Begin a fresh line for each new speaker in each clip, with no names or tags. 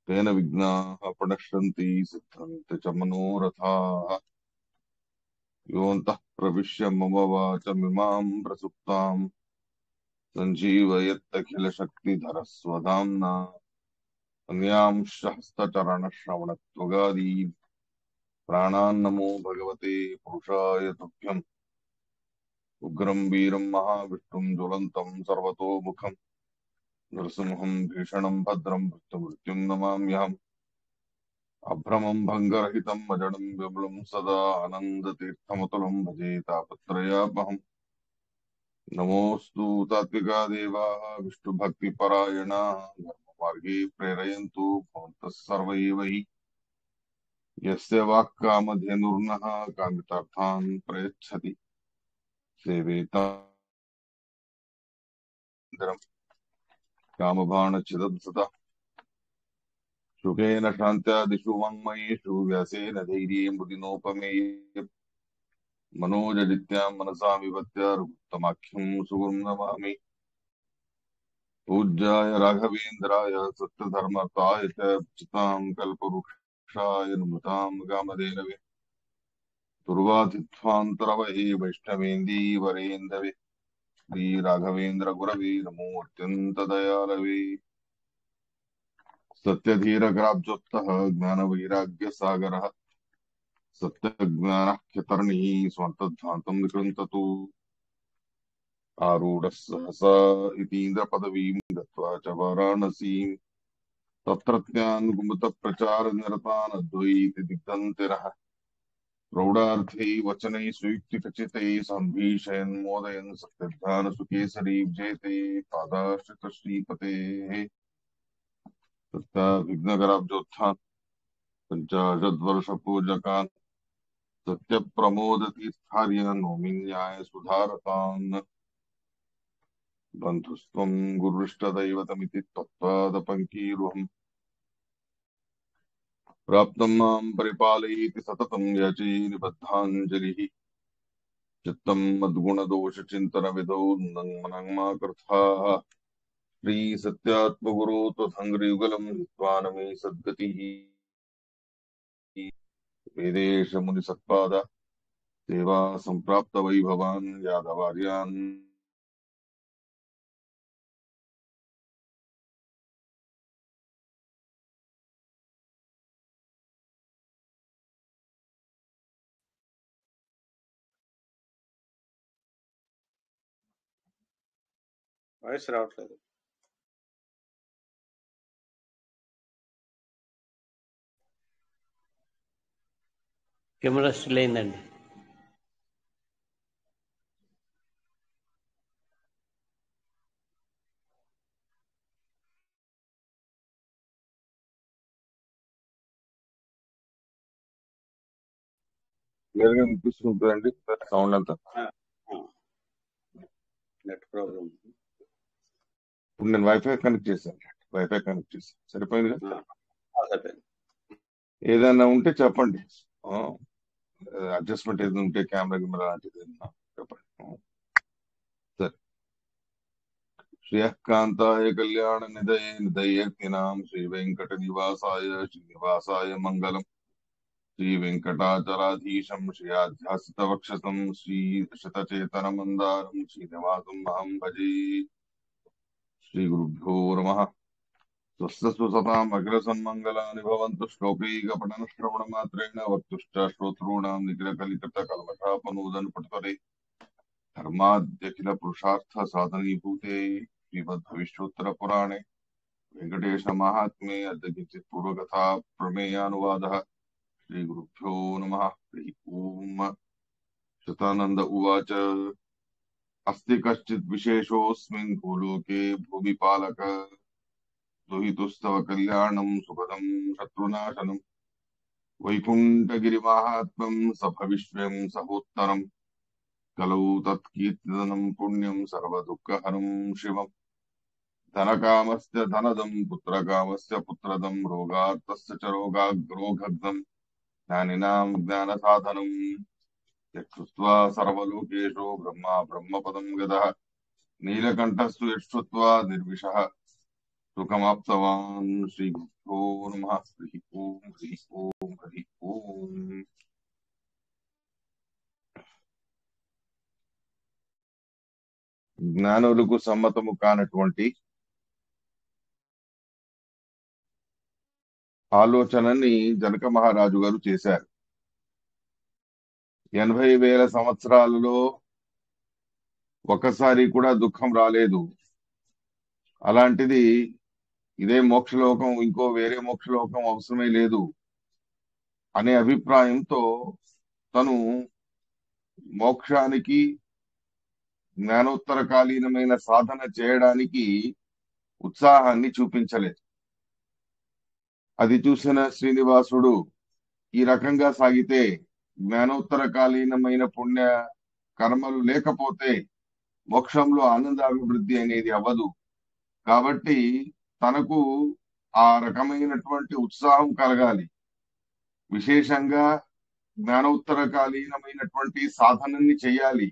तेन विघ्नाः प्रणश्यन्ति सिद्धन्ति च मनोरथाः। योऽन्तः प्रविश्य मम वाचमिमां प्रसुप्ताम् सञ्जीवयत्यखिलशक्तिधरस्वधाम्ना अन्यांश्च हस्तचरणश्रवणत्वगादीन् प्राणान्नमो भगवते पुरुषाय तुभ्यम्। उग्रं वीरं महाविष्णुं ज्वलन्तं सर्वतोमुखं नृसिंहं भीषणं भद्रं मृत्युं नमाम्यहम्। अभ्रमं भङ्गरहितम् अजडं विमलं सदा आनन्दतीर्थमतुलं भजे तापत्रयापहम्। नमोऽस्तु तात्विका देवाः विष्णुभक्तिपरायणाः धर्ममार्गे प्रेरयन्तु भवन्तः सर्व एव हि। यस्य वाक्कामधेनुर्नः कामितार्थान् प्रयच्छति सेवेताम् कामबाणच्छिदं सदा सुखेन शान्त्यादिषु वाङ्मयेषु व्यासेन धैर्ये मुदिनोपमेये मनोजलित्यां मनसा विभत्य रघुत्तमाख्यं सुगुं नमामि। पूज्याय राघवेन्द्राय सत्यधर्मताय च भजितां कल्पवृक्षाय नमतां कामधेनवे दुर्वादिध्वान्तरवये वैष्णवेन्दीवरेन्दवे श्रीराघवेन्द्र गुरवे नमो अत्यन्तदयालवे। सत्यधीरग्राब्जोत्तः ज्ञानवैराग्यसागरः सत्यज्ञानख्यतरणिः स्वान्तध्वान्तं विकृन्ततु आरूढः सहसा इतीन्द्रपदवीं गत्वा च वाराणसीम् तत्रत्यान् गुमुतप्रचारनिरतान् अद्वैति दिग्धन्तिरः प्रौढार्थै वचनैः सुयुक्तिखचितैः सम्भीषयन् मोदयन् सत्यध्यानसुकेसरी विजयते पादाश्रितश्रीपतेः तत्ताभिघ्नकराब्जोत्थान् पञ्चाशद्वर्षपूजकान् सत्यप्रमोदतीर्थार्य नौमिन्याय सुधारतान् बन्धुस्त्वं गुरुष्टदैवतमिति त्वत्पादपङ्कीरुहम् प्राप्तं मां परिपालयेति सततं याचेनिबद्धाञ्जलिः चित्तं मद्गुणदोषचिन्तनविधौ नङ्मनङ्मा कृथाः श्रीसत्यात्मगुरो त्वदङ्घ्रियुगलं हित्वा न मे सद्गतिः वेदेशमुनिसत्पाद सेवा सम्प्राप्तवैभवान् यादवार्यान्
వాయిస్ రావట్లేదు.
కెమెరా స్టిల్ అయిందండి.
క్లియర్గా వినిపిస్తుందండి సౌండ్ అంతా.
Net problem.
ఇప్పుడు నేను వైఫై కనెక్ట్ చేశాను సరిపోయిందిగా.
సరిపోయింది.
ఏదైనా ఉంటే చెప్పండి, అడ్జస్ట్మెంట్ ఏదైనా ఉంటే కెమెరా లాంటిది ఏదైనా చెప్పండి. సరే. శ్రీయకాంతాయ కళ్యాణ నిధయే నిధయేర్తినాం శ్రీ వెంకట శ్రీనివాసాయ మంగళం. శ్రీ వెంకటాచలాధీశం శ్రీయాధ్యాసిత వక్షసం శ్రీ శతచేతన మందారం శ్రీనివాసం అహం భజే. శ్రీ గురుభ్యో నమః. స్వస్తు సతాం అగ్రసన్మంగళాని భవంతు. శ్లోకైకపఠన శ్రవణ మాత్రేణ వక్తుశ్చ శ్రోతॄణాం నిఖిలకలికృత కల్మషాపనూదన్ పటుతరే ధర్మాద్యఖిల పురుషార్థ సాధనీభూతే శ్రీమద్భవిష్యోత్తర పురాణే వెంకటేశ మహాత్మ్యే అద్య కించిత్ పూర్వకథా ప్రమేయానువాదః. శ్రీ గురుభ్యో నమః. హరి ఓం. శతానంద ఉవాచ. అస్తి కశ్చిద్ విశేషోऽస్మిన్ భూలోకే భూమిపాలక దుహితుస్తవ కళ్యాణం సుఖదం శత్రునాశనం వైకుంఠగిరిమాహాత్మ్యం సభవిష్యం సహోత్తరం కలౌ తత్కీర్తనం పుణ్యం సర్వదుఃఖహరం శివం. ధనకామస్య ధనదం పుత్రకామస్య పుత్రదం రోగార్తస్య చ రోగఘ్నం జ్ఞానినాం జ్ఞానసాధనం యక్షుత్వా సర్వలోకేషు బ్రహ్మపదం గదః నీలకంఠస్తు యక్షుత్వా నిర్విషః సుఖమాప్తవాన్ శ్రీ గురుభ్యో నమః. హరి ఓం హరి ఓం హరి ఓం. జ్ఞానులకు సమ్మతము కానటువంటి ఆలోచనని జనక మహారాజు గారు చేశారు. 80,000 సంవత్సరాలలో ఒకసారి కూడా దుఃఖం రాలేదు. అలాంటిది ఇదే మోక్షలోకం, ఇంకో వేరే మోక్షలోకం అవసరమే లేదు అనే అభిప్రాయంతో తను మోక్షానికి జ్ఞానోత్తరకాలీనమైన సాధన చేయడానికి ఉత్సాహాన్ని చూపించలేదు. అది చూసిన శ్రీనివాసుడు ఈ రకంగా సాగితే జ్ఞానోత్తరకాలీనమైన పుణ్య కర్మలు లేకపోతే మోక్షంలో ఆనందాభివృద్ధి అనేది అవ్వదు. కాబట్టి తనకు ఆ రకమైనటువంటి ఉత్సాహం కలగాలి, విశేషంగా జ్ఞానోత్తరకాలీనమైనటువంటి సాధనని చేయాలి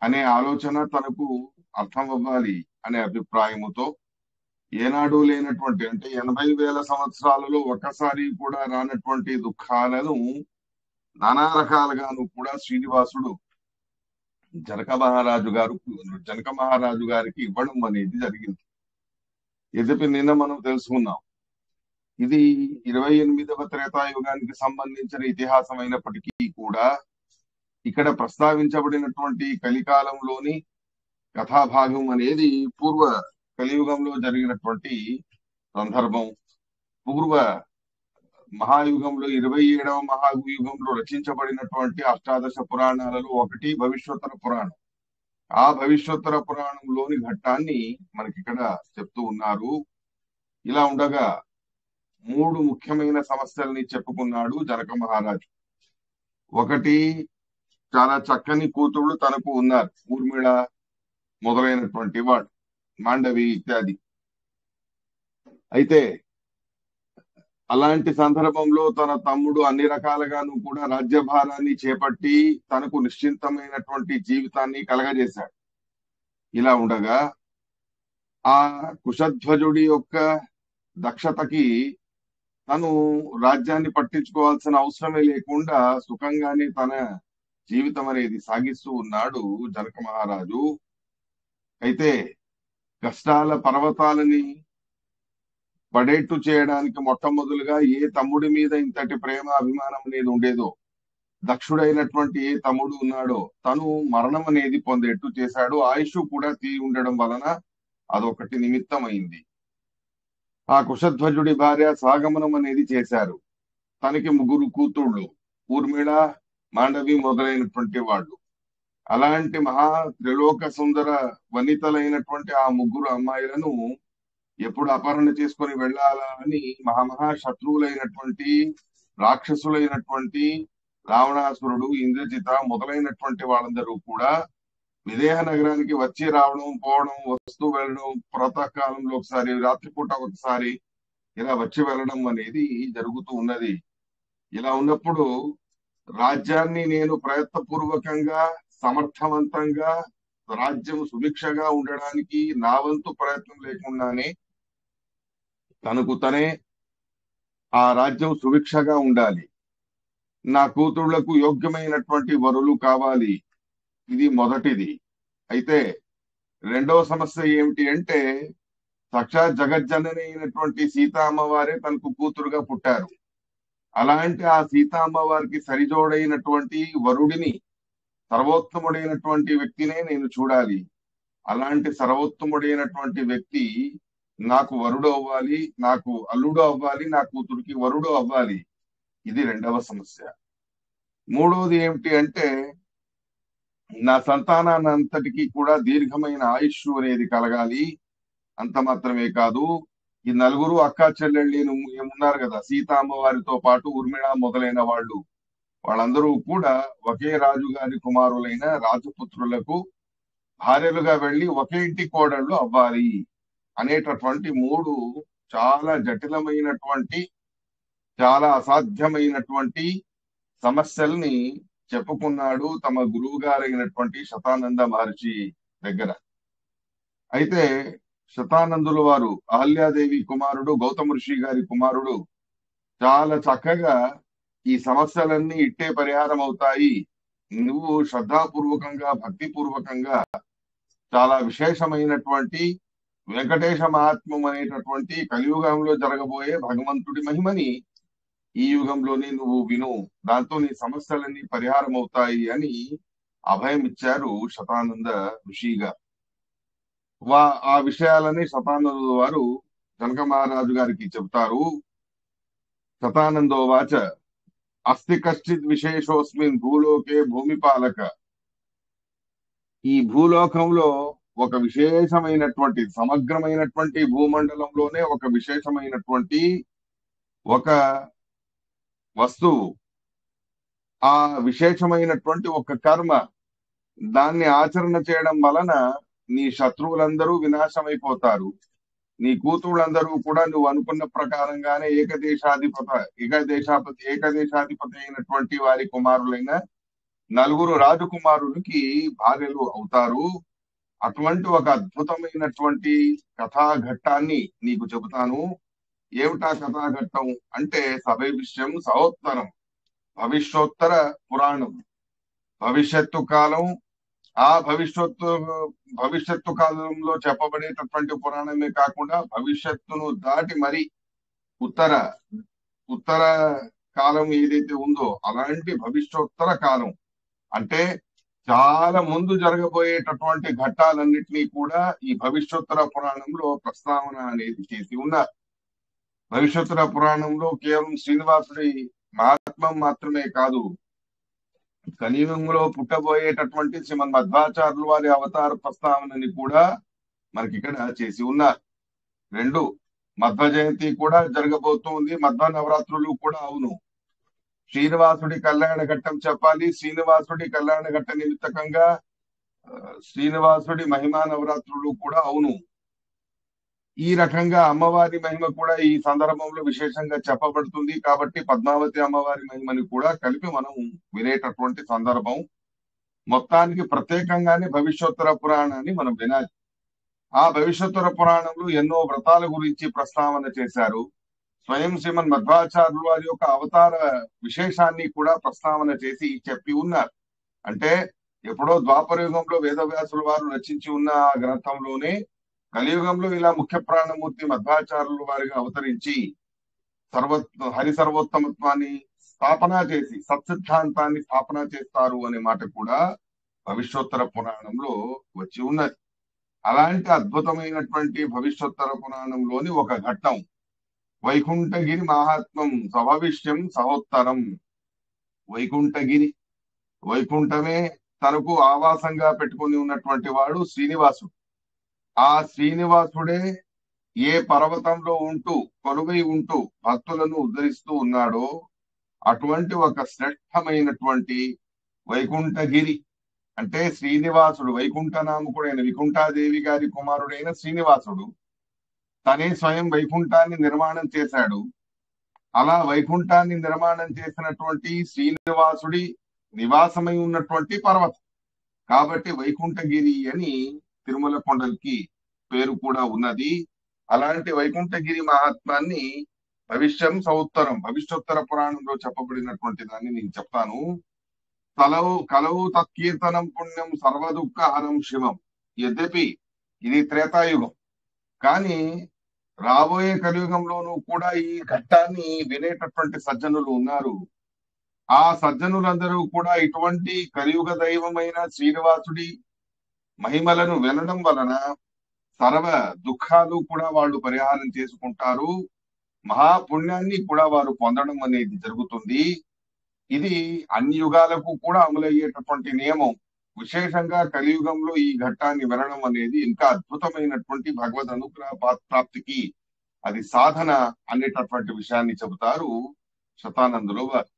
అనే ఆలోచన తనకు అర్థం అవ్వాలి అనే అభిప్రాయముతో ఏనాడు లేనటువంటి, అంటే 80,000 సంవత్సరాలలో ఒక్కసారి కూడా రానటువంటి దుఃఖాలను నానా రకాలుగాను కూడా శ్రీనివాసుడు జనక మహారాజు గారికి ఇవ్వడం అనేది జరిగింది. యద్యపి నిన్న మనం తెలుసుకున్నాం, ఇది 28వ త్రేతాయుగానికి సంబంధించిన ఇతిహాసం అయినప్పటికీ కూడా ఇక్కడ ప్రస్తావించబడినటువంటి కలికాలంలోని కథాభాగం అనేది పూర్వ కలియుగంలో జరిగినటువంటి సందర్భం. పూర్వ మహాయుగంలో 27వ మహాయుగంలో రచించబడినటువంటి అష్టాదశ పురాణాలలో ఒకటి భవిష్యోత్తర పురాణం. ఆ భవిష్యోత్తర పురాణంలోని ఘట్టాన్ని మనకి ఇక్కడ చెప్తూ ఉన్నారు. ఇలా ఉండగా 3 ముఖ్యమైన సమస్యల్ని చెప్పుకున్నాడు జనక మహారాజు. ఒకటి, చాలా చక్కని కూతుళ్ళు తనకు ఉన్నారు, ఊర్మిళ మొదలైనటువంటి వాడు, మాండవి ఇత్యాది. అయితే అలాంటి సందర్భంలో తన తమ్ముడు అన్ని రకాలుగాను కూడా రాజ్యభారాన్ని చేపట్టి తనకు నిశ్చింతమైనటువంటి జీవితాన్ని కలగజేశాడు. ఇలా ఉండగా ఆ కుశధ్వజుడి యొక్క దక్షతకి తను రాజ్యాన్ని పట్టించుకోవాల్సిన అవసరమే లేకుండా సుఖంగానే తన జీవితం అనేది సాగిస్తూ ఉన్నాడు జనక మహారాజు. అయితే కష్టాల పర్వతాలని పడేట్టు చేయడానికి మొట్టమొదలుగా ఏ తమ్ముడి మీద ఇంతటి ప్రేమ అభిమానం అనేది ఉండేదో, దక్షుడైనటువంటి ఏ తమ్ముడు ఉన్నాడో తను మరణం అనేది పొందేట్టు చేశాడు. ఆయుష్ కూడా తీరి ఉండడం వలన అదొకటి నిమిత్తమైంది. ఆ కుశధ్వజుడి భార్య సాగమనం అనేది చేశారు. తనకి 3 కూతుళ్ళు, ఊర్మిళ, మాండవి మొదలైనటువంటి వాళ్ళు. అలాంటి మహా త్రిలోక సుందర వనితలైనటువంటి ఆ 3 అమ్మాయిలను ఎప్పుడు అపహరణ చేసుకొని వెళ్ళాలా అని మహా శత్రువులైనటువంటి రాక్షసులైనటువంటి రావణాసురుడు, ఇంద్రజిత మొదలైనటువంటి వాళ్ళందరూ కూడా విదేహ నగరానికి వచ్చి రావడం, పోవడం, వస్తూ వెళ్ళడం, ప్రాతకాలంలో ఒకసారి, రాత్రిపూట ఒకసారి ఇలా వచ్చి వెళ్ళడం అనేది జరుగుతూ ఉన్నది. ఇలా ఉన్నప్పుడు రాజ్యాన్ని నేను ప్రయత్నపూర్వకంగా సమర్థవంతంగా రాజ్యం సుభిక్షగా ఉండడానికి నా వంతు ప్రయత్నం లేకుండానే తనకు తనే ఆ రాజ్యం సుభిక్షగా ఉండాలి, నా కూతుళ్లకు యోగ్యమైనటువంటి వరులు కావాలి. ఇది మొదటిది. అయితే రెండవ సమస్య ఏమిటి అంటే, సాక్షాత్ జగజ్జనని అయినటువంటి సీతా అమ్మవారే తనకు కూతురుగా పుట్టారు. అలాంటి ఆ సీతా అమ్మవారికి సరిజోడైనటువంటి వరుడిని, సర్వోత్తముడైనటువంటి వ్యక్తినే నేను చూడాలి. అలాంటి సర్వోత్తముడైనటువంటి వ్యక్తి నాకు వరుడు అవ్వాలి, నాకు అల్లుడు అవ్వాలి, నా కూతురికి వరుడు అవ్వాలి. ఇది రెండవ సమస్య. మూడవది ఏమిటి అంటే, నా సంతానాన్ని అంతటికీ కూడా దీర్ఘమైన ఆయుష్ అనేది కలగాలి. అంత మాత్రమే కాదు, ఈ 4 అక్కా చెల్లెళ్ళు ఏమున్నారు కదా, సీతా అమ్మవారితో పాటు ఊర్మిళ మొదలైన వాళ్ళందరూ కూడా ఒకే రాజుగారి కుమారులైన రాజపుత్రులకు భార్యలుగా వెళ్లి ఒకే ఇంటి కోడళ్ళు అవ్వాలి అనేటటువంటి 3 చాలా జటిలమైనటువంటి, చాలా అసాధ్యమైనటువంటి సమస్యల్ని చెప్పుకున్నాడు తమ గురువు గారైనటువంటి శతానంద మహర్షి దగ్గర. అయితే శతానందుల వారు అహల్యాదేవి కుమారుడు గౌతమ ఋషి గారి కుమారుడు చాలా చక్కగా ఈ సమస్యలన్నీ ఇట్టే పరిహారం అవుతాయి, నువ్వు శ్రద్ధాపూర్వకంగా భక్తిపూర్వకంగా చాలా విశేషమైనటువంటి వెంకటేశ మహాత్మ్యం అనేటటువంటి కలియుగంలో జరగబోయే భగవంతుడి మహిమని ఈ యుగంలోనే నువ్వు విను, దాంతో నీ సమస్యలన్నీ పరిహారం అవుతాయి అని అభయం ఇచ్చారు శతానంద ఋషిగా. ఆ విషయాలని శతానంద వారు జనక మహారాజు గారికి చెబుతారు. శతానందోవాచ అస్తి కశ్చిత్ విశేషోస్మిన్ భూలోకే భూమిపాలక. ఈ భూలోకంలో ఒక విశేషమైనటువంటి సమగ్రమైనటువంటి భూమండలంలోనే ఒక విశేషమైనటువంటి ఒక వస్తువు, ఆ విశేషమైనటువంటి ఒక కర్మ, దాన్ని ఆచరణ చేయడం వలన నీ శత్రువులందరూ వినాశమైపోతారు, నీ కూతుళ్ళందరూ కూడా నువ్వు అనుకున్న ప్రకారంగానే ఏకదేశాధిపతి అయినటువంటి వారి కుమారులైన 4 రాజకుమారులకి భార్యలు అవుతారు. అటువంటి ఒక అద్భుతమైనటువంటి కథాఘట్టాన్ని నీకు చెబుతాను. ఏమిటా కథాఘట్టం అంటే సభవిష్యం సహోత్తరం, భవిష్యోత్తర పురాణం. భవిష్యత్తు కాలం, ఆ భవిష్యత్తు కాలంలో చెప్పబడేటటువంటి పురాణమే కాకుండా భవిష్యత్తును దాటి మరి ఉత్తర కాలం ఏదైతే ఉందో అలాంటి భవిష్యోత్తర కాలం అంటే చాలా ముందు జరగబోయేటటువంటి ఘట్టాలన్నిటినీ కూడా ఈ భవిష్యోత్తర పురాణంలో ప్రస్తావన అనేది చేసి ఉన్నారు. భవిష్యోత్తర పురాణంలో కేవలం శ్రీనివాసుడి మహాత్మ్యం మాత్రమే కాదు, కలియుగంలో పుట్టబోయేటటువంటి శ్రీమద్ మధ్వాచార్యుల వారి అవతార ప్రస్తావనని కూడా మనకి ఇక్కడ చేసి ఉన్నారు. 2 మధ్వ జయంతి కూడా జరగబోతుంది, మధ్వ నవరాత్రులు కూడా అవును. శ్రీనివాసుడి కళ్యాణ ఘట్టం చెప్పాలి, శ్రీనివాసుడి కళ్యాణ ఘట్ట నిమిత్తకంగా శ్రీనివాసుడి మహిమా నవరాత్రులు కూడా అవును. ఈ రకంగా అమ్మవారి మహిమ కూడా ఈ సందర్భంలో విశేషంగా చెప్పబడుతుంది. కాబట్టి పద్మావతి అమ్మవారి మహిమని కూడా కలిపి మనం వినేటటువంటి సందర్భం. మొత్తానికి ప్రత్యేకంగానే భవిష్యోత్తర పురాణాన్ని మనం వినాలి. ఆ భవిష్యోత్తర పురాణంలో ఎన్నో వ్రతాల గురించి ప్రస్తావన చేశారు. స్వయం శ్రీమన్ మధ్వాచార్యుల వారి యొక్క అవతార విశేషాన్ని కూడా ప్రస్తావన చేసి చెప్పి ఉన్నారు. అంటే ఎప్పుడో ద్వాపర యుగంలో వేదవ్యాసుల వారు రచించి ఉన్న ఆ గ్రంథంలోనే కలియుగంలో ఇలా ముఖ్య ప్రాణమూర్తి మధ్వాచార్యుల వారిగా అవతరించి హరి సర్వోత్తమత్వాన్ని స్థాపన చేసి సత్సిద్ధాంతాన్ని స్థాపన చేస్తారు అనే మాట కూడా భవిష్యోత్తర పురాణంలో వచ్చి ఉన్నది. అలాంటి అద్భుతమైనటువంటి భవిష్యోత్తర పురాణంలోని ఒక ఘట్టం వైకుంఠగిరి మహాత్మ్యం సభవిష్యం సహోత్తరం. వైకుంఠమే తనకు ఆవాసంగా పెట్టుకుని ఉన్నటువంటి వాడు శ్రీనివాసుడు. ఆ శ్రీనివాసుడే ఏ పర్వతంలో ఉంటూ కొలువై ఉంటూ భక్తులను ఉద్ధరిస్తూ ఉన్నాడో అటువంటి ఒక శ్రేష్టమైనటువంటి వైకుంఠగిరి అంటే శ్రీనివాసుడు, వైకుంఠనామకుడైన వికుంఠాదేవి గారి కుమారుడైన శ్రీనివాసుడు తనే స్వయం వైకుంఠాన్ని నిర్మాణం చేశాడు. అలా వైకుంఠాన్ని నిర్మాణం చేసినటువంటి శ్రీనివాసుడి నివాసమై ఉన్నటువంటి పర్వతం కాబట్టి వైకుంఠగిరి అని తిరుమల కొండలకి పేరు కూడా ఉన్నది. అలాంటి వైకుంఠగిరి మహాత్మాన్ని భవిష్యోత్తర పురాణంలో చెప్పబడినటువంటి దాన్ని నేను చెప్తాను. కలవు తత్కీర్తనం పుణ్యం సర్వదుఃఖహరం శివం. యద్యపి ఇది త్రేతాయుగం, కానీ రాబోయే కలియుగంలోనూ కూడా ఈ ఘట్టాన్ని వినేటటువంటి సజ్జనులు ఉన్నారు. ఆ సజ్జనులందరూ కూడా ఇటువంటి కలియుగ దైవమైన శ్రీనివాసుడి మహిమలను వినడం వలన సర్వ దుఃఖాలు కూడా వాళ్ళు పరిహారం చేసుకుంటారు, మహాపుణ్యాన్ని కూడా వారు పొందడం అనేది జరుగుతుంది. ఇది అన్ని యుగాలకు కూడా అమలయ్యేటటువంటి నియమం. విశేషంగా కలియుగంలో ఈ ఘట్టాన్ని వినడం అనేది ఇంకా అద్భుతమైనటువంటి భగవద్ అనుగ్రహ ప్రాప్తికి అది సాధన అనేటటువంటి విషయాన్ని చెబుతారు శతానందులు వారు.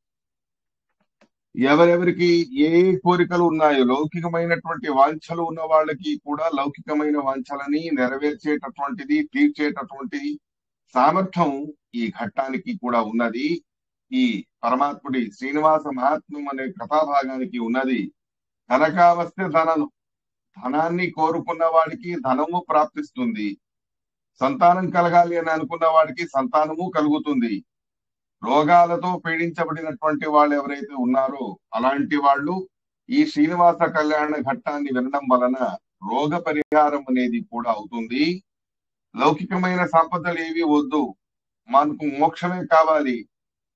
ఎవరెవరికి ఏ కోరికలు ఉన్నాయో లౌకికమైనటువంటి వాంఛలు ఉన్న వాళ్ళకి కూడా లౌకికమైన వాంఛలని నెరవేర్చేటటువంటిది తీర్చేటటువంటి సామర్థ్యం ఈ ఘట్టానికి కూడా ఉన్నది. ఈ పరమాత్ముడి శ్రీనివాస మహాత్మ్యం అనే కథాభాగానికి ఉన్నది. ధనకావస్థ ధనాన్ని కోరుకున్న వాడికి ధనము ప్రాప్తిస్తుంది, సంతానం కలగాలి అని అనుకున్న వాడికి సంతానము కలుగుతుంది. రోగాలతో పీడించబడినటువంటి వాళ్ళు ఎవరైతే ఉన్నారో అలాంటి వాళ్ళు ఈ శ్రీనివాస కళ్యాణ ఘట్టాన్ని వినడం వలన రోగ పరిహారం అనేది కూడా అవుతుంది. లౌకికమైన సంపదలు ఏవి వద్దు, మనకు మోక్షమే కావాలి,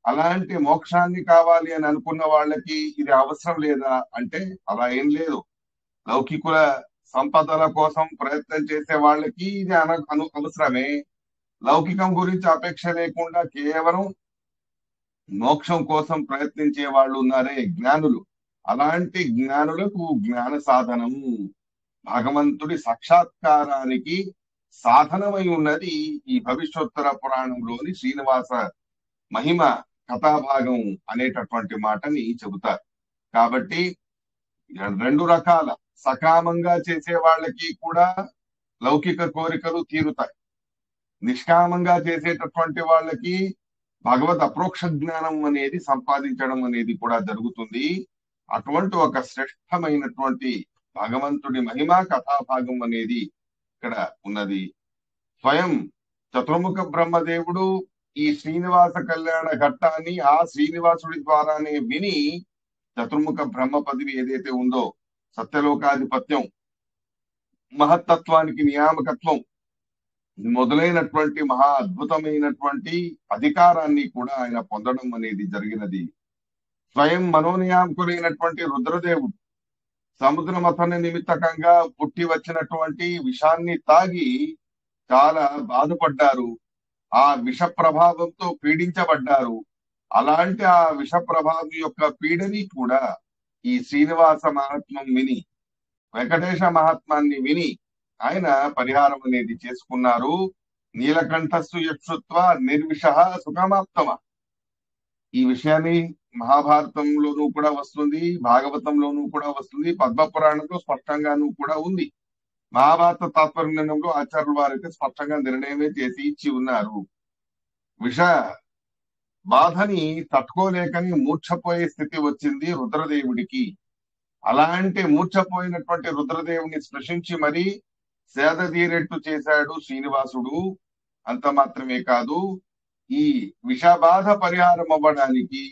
అలాంటి మోక్షాన్ని కావాలి అని అనుకున్న వాళ్ళకి ఇది అవసరం లేదా అంటే అలా ఏం లేదు. లౌకికుల సంపదల కోసం ప్రయత్నం చేసే వాళ్ళకి ఇది అవసరమే. లౌకికం గురించి అపేక్ష లేకుండా కేవలం మోక్షం కోసం ప్రయత్నించే వాళ్ళు ఉన్నారే జ్ఞానులు, అలాంటి జ్ఞానులకు జ్ఞాన సాధనము భగవంతుడి సాక్షాత్కారానికి సాధనమై ఉన్నది ఈ భవిష్యోత్తర పురాణంలోని శ్రీనివాస మహిమ కథాభాగం అనేటటువంటి మాటని చెబుతారు. కాబట్టి రెండు రకాల సకామంగా చేసే వాళ్ళకి కూడా లౌకిక కోరికలు తీరుతాయి. నిష్కామంగా చేసేటటువంటి వాళ్ళకి భగవద్ అప్రోక్ష జ్ఞానం అనేది సంపాదించడం అనేది కూడా జరుగుతుంది. అటువంటి ఒక శ్రేష్టమైనటువంటి భగవంతుడి మహిమా కథాభాగం అనేది ఇక్కడ ఉన్నది. స్వయం చతుర్ముఖ బ్రహ్మదేవుడు ఈ శ్రీనివాస కళ్యాణ ఘట్టాన్ని ఆ శ్రీనివాసుడి ద్వారానే విని చతుర్ముఖ బ్రహ్మ పదవి ఏదైతే ఉందో, సత్యలోకాధిపత్యం, మహత్తత్వానికి నియామకత్వం మొదలైనటువంటి మహా అద్భుతమైనటువంటి అధికారాన్ని కూడా ఆయన పొందడం అనేది జరిగినది. స్వయం మనోనియామకులైనటువంటి రుద్రదేవుడు సముద్ర మథన నిమిత్తకంగా పుట్టి వచ్చినటువంటి విషాన్ని తాగి చాలా బాధపడ్డారు. ఆ విష ప్రభావంతో పీడించబడ్డారు. అలాంటి ఆ విష ప్రభావం యొక్క పీడని కూడా ఈ శ్రీనివాస మహాత్మ్యం విని, వెంకటేశ మహాత్మాన్ని విని ఆయన పరిహారం అనేది చేసుకున్నారు. నీలకంఠస్సు యక్షుత్వ నిర్విష సుఖమాప్తమ. ఈ విషయాన్ని మహాభారతంలోనూ కూడా వస్తుంది, భాగవతంలోనూ కూడా వస్తుంది, పద్మపురాణంలో స్పష్టంగానూ కూడా ఉంది. మహాభారత తాత్పర్య నిర్ణయంలో ఆచార్యుల వారైతే స్పష్టంగా నిర్ణయమే చేసి ఇచ్చి ఉన్నారు. విష బాధని తట్టుకోలేకని మూర్ఛపోయే స్థితి వచ్చింది రుద్రదేవుడికి. అలాంటి మూర్ఛపోయినటువంటి రుద్రదేవుని స్పృశించి మరీ సేద తీరేట్టు చేశాడు శ్రీనివాసుడు. అంత మాత్రమే కాదు, ఈ విషబాధ పరిహారం అవ్వడానికి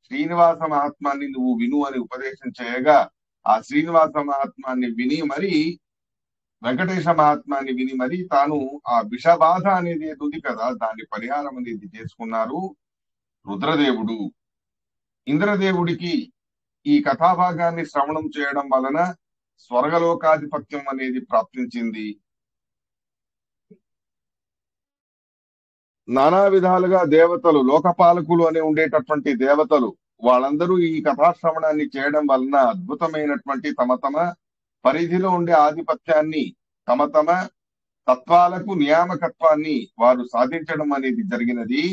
శ్రీనివాస మహాత్మాన్ని నువ్వు విను అని ఉపదేశం చేయగా, ఆ శ్రీనివాస మహాత్మాన్ని విని మరి వెంకటేశ మహాత్మాన్ని విని మరి తాను ఆ విషబాధ అనేది ఉంది కదా, దాని పరిహారం అనేది చేసుకున్నారు రుద్రదేవుడు. ఇంద్రదేవుడికి ఈ కథాభాగాన్ని శ్రవణం చేయడం వలన స్వర్గలోకాధిపత్యం అనేది ప్రాప్తించింది. నానా విధాలుగా దేవతలు, లోకపాలకులు అనే ఉండేటటువంటి దేవతలు వాళ్ళందరూ ఈ కథాశ్రవణాన్ని చేయడం వలన అద్భుతమైనటువంటి తమ తమ పరిధిలో ఉండే ఆధిపత్యాన్ని, తమ తమ తత్వాలకు నియామకత్వాన్ని వారు సాధించడం అనేది జరిగినది.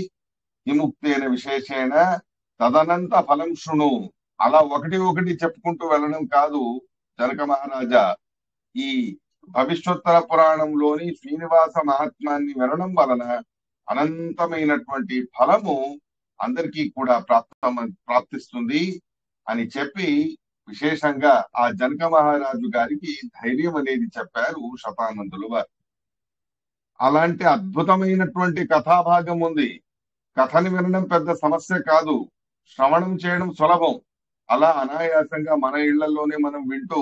విముక్తేన విశేషేణ తదనంత ఫలం శృణు. అలా ఒకటి ఒకటి చెప్పుకుంటూ వెళ్ళడం కాదు జనక మహారాజా. ఈ భవిష్యోత్తర పురాణంలోని శ్రీనివాస మహాత్మాన్ని వినడం వలన అనంతమైనటువంటి ఫలము అందరికీ కూడా ప్రాప్తిస్తుంది అని చెప్పి విశేషంగా ఆ జనక మహారాజు గారికి ధైర్యం అనేది చెప్పారు శతానందులు వారు. అలాంటి అద్భుతమైనటువంటి కథాభాగం ఉంది. కథని వినడం పెద్ద సమస్య కాదు, శ్రవణం చేయడం సులభం. అలా అనాయాసంగా మన ఇళ్లలోనే మనం వింటూ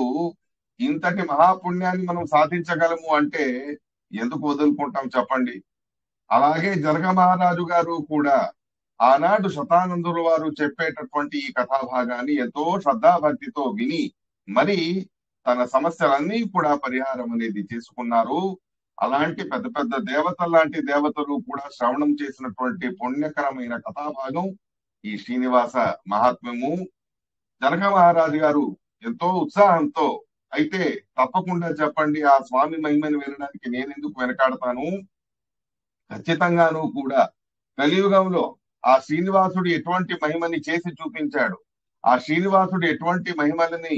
ఇంతటి మహాపుణ్యాన్ని మనం సాధించగలము అంటే ఎందుకు వదులుకుంటాం చెప్పండి. అలాగే జనక మహారాజు గారు కూడా ఆనాడు శతానందుల వారు చెప్పేటటువంటి ఈ కథాభాగాన్ని ఎంతో శ్రద్ధాభక్తితో విని మరి తన సమస్యలన్నీ కూడా పరిహారం అనేది చేసుకున్నారు. అలాంటి పెద్ద పెద్ద దేవతల లాంటి దేవతలు కూడా శ్రవణం చేసినటువంటి పుణ్యకరమైన కథాభాగం ఈ శ్రీనివాస మహాత్మ్యము. జనక మహారాజు గారు ఎంతో ఉత్సాహంతో, అయితే తప్పకుండా చెప్పండి, ఆ స్వామి మహిమని వినడానికి నేనెందుకు వెనకాడతాను, ఖచ్చితంగాను కూడా కలియుగంలో ఆ శ్రీనివాసుడు ఎటువంటి మహిమని చేసి చూపించాడు, ఆ శ్రీనివాసుడు ఎటువంటి మహిమలని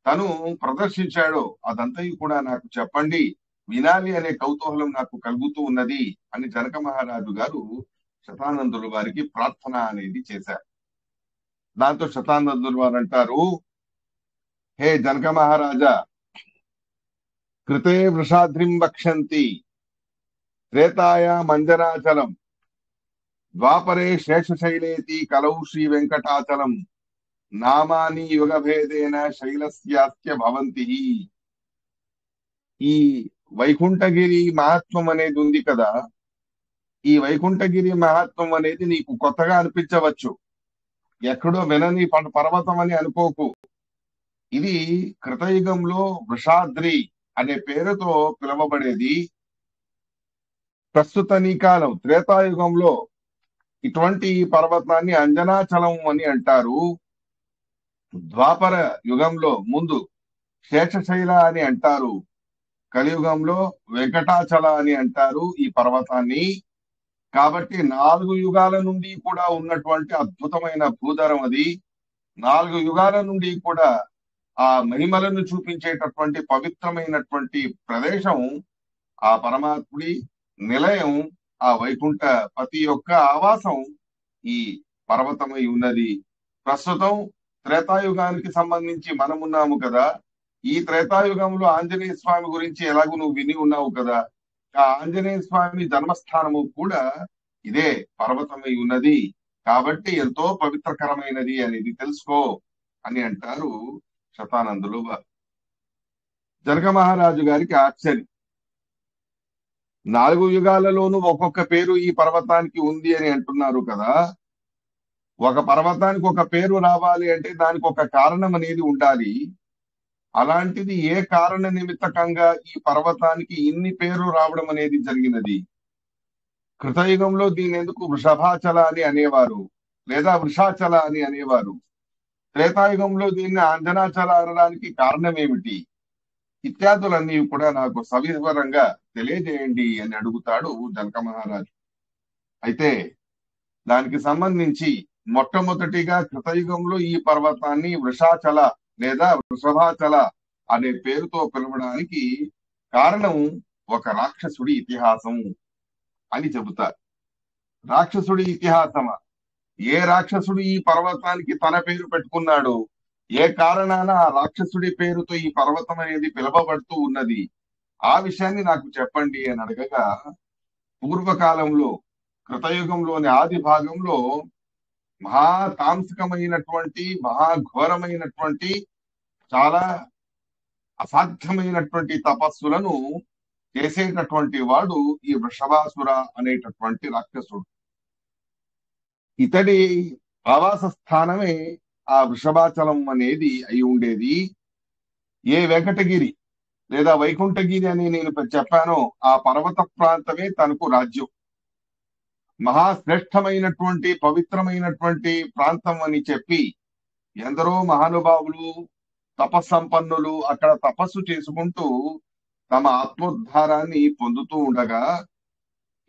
తను ప్రదర్శించాడో అదంతా కూడా నాకు చెప్పండి, వినాలి అనే కౌతూహలం నాకు కలుగుతూ ఉన్నది అని జనక మహారాజు గారు శతానందుల వారికి ప్రార్థన అనేది చేశారు. దాంతో శతానందుల వారు అంటారు, హే జనక మహారాజా, కృతే వృషాద్రిం వక్షంతి త్రేతాయామంజనాచలం ద్వాపరే శేషశైలేతి కలౌ శ్రీ వెంకటాచలం నామాని యుగభేదేన శైలస్యాస్య భవంతి. ఈ వైకుంఠగిరి మహత్వం అనేది ఉంది కదా, ఈ వైకుంఠగిరి మహత్వం అనేది నీకు కొత్తగా అనిపించవచ్చు, ఎక్కడో వినని పర్వతం అని అనుకోకు. ఇది కృతయుగంలో వృషాద్రి అనే పేరుతో పిలువబడేది. ప్రస్తుత నీ కాలం త్రేతాయుగంలో ఇటువంటి పర్వతాన్ని అంజనాచలం అని అంటారు. ద్వాపర యుగంలో ముందు శేషశైల అని అంటారు. కలియుగంలో వెంకటాచల అని అంటారు ఈ పర్వతాన్ని. కాబట్టి 4 యుగాల నుండి కూడా ఉన్నటువంటి అద్భుతమైన భూధరం అది. 4 యుగాల నుండి కూడా ఆ మహిమలను చూపించేటటువంటి పవిత్రమైనటువంటి ప్రదేశం, ఆ పరమాత్ముడి నిలయం, ఆ వైకుంఠ పతి యొక్క ఆవాసం ఈ పర్వతమై ఉన్నది. ప్రస్తుతం త్రేతాయుగానికి సంబంధించి మనమున్నాము కదా. ఈ త్రేతాయుగంలో ఆంజనేయ స్వామి గురించి ఎలాగూ నువ్వు విని ఉన్నావు కదా. ఆ ఆంజనేయ స్వామి జన్మస్థానము కూడా ఇదే పర్వతమై ఉన్నది. కాబట్టి ఎంతో పవిత్రకరమైనది అనేది తెలుసుకో అని అంటారు శతానందులు. జనక మహారాజు గారికి ఆశ్చర్యం. 4 యుగాలలోనూ ఒక్కొక్క పేరు ఈ పర్వతానికి ఉంది అని అంటున్నారు కదా. ఒక పర్వతానికి ఒక పేరు రావాలి అంటే దానికి ఒక కారణం అనేది ఉండాలి. అలాంటిది ఏ కారణ నిమిత్తకంగా ఈ పర్వతానికి ఇన్ని పేరు రావడం అనేది జరిగినది? కృతయుగంలో దీని ఎందుకు వృషభాచల అని అనేవారు, లేదా వృషాచల అని అనేవారు. త్రేతాయుగంలో దీన్ని అంజనాచల అనడానికి కారణం ఏమిటి? ఇత్యాదులన్నీ కూడా నాకు సవివరంగా తెలియజేయండి అని అడుగుతాడు జనక మహారాజు. అయితే దానికి సంబంధించి మొట్టమొదటిగా కృతయుగంలో ఈ పర్వతాన్ని వృషాచల లేదా వృషభాచల అనే పేరుతో పిలవడానికి కారణం ఒక రాక్షసుడి ఇతిహాసం అని చెబుతారు. రాక్షసుడి ఇతిహాసమా? ఏ రాక్షసుడు ఈ పర్వతానికి తన పేరు పెట్టుకున్నాడు? ఏ కారణాన ఆ రాక్షసుడి పేరుతో ఈ పర్వతం అనేది పిలువబడుతూ ఉన్నది? ఆ విషయాన్ని నాకు చెప్పండి అని అడగగా, పూర్వకాలంలో కృతయుగంలోని ఆది భాగంలో మహాతాంసికమైనటువంటి మహాఘోరమైనటువంటి చాలా అసాధ్యమైనటువంటి తపస్సులను చేసేటటువంటి వాడు ఈ వృషభాసుర అనేటటువంటి రాక్షసుడు. ఇతడి ఆవాస స్థానమే ఆ వృషభాచలం అనేది అయి ఉండేది. ఏ వెంకటగిరి లేదా వైకుంఠగిరి అని నేను చెప్పానో ఆ పర్వత ప్రాంతమే తనకు రాజ్యం. మహాశ్రేష్టమైనటువంటి పవిత్రమైనటువంటి ప్రాంతం అని చెప్పి ఎందరో మహానుభావులు తపస్సంపన్నులు అక్కడ తపస్సు చేసుకుంటూ తమ ఆత్మోద్ధారాన్ని పొందుతూ ఉండగా,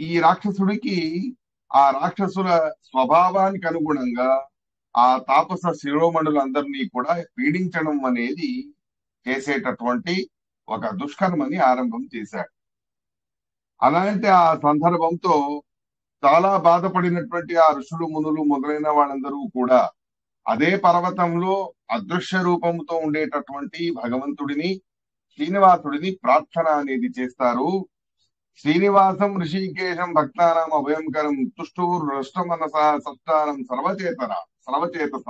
ఈ రాక్షసుడికి ఆ రాక్షసుల స్వభావానికి అనుగుణంగా ఆ తాపస శిరోమణులందరినీ కూడా పీడించడం అనేది చేసేటటువంటి ఒక దుష్కర్మని ఆరంభం చేశాడు. అలాంటి ఆ సందర్భంతో చాలా బాధపడినటువంటి ఆ ఋషులు మునులు మొదలైన వాళ్ళందరూ కూడా అదే పర్వతంలో అదృశ్య రూపంతో ఉండేటటువంటి భగవంతుడిని శ్రీనివాసుడిని ప్రార్థన అనేది చేస్తారు. శ్రీనివాసం ఋషికేశం భక్తానాం అభయంకరం తుష్టూర్ రష్టమనస సష్టానం సర్వచేతస.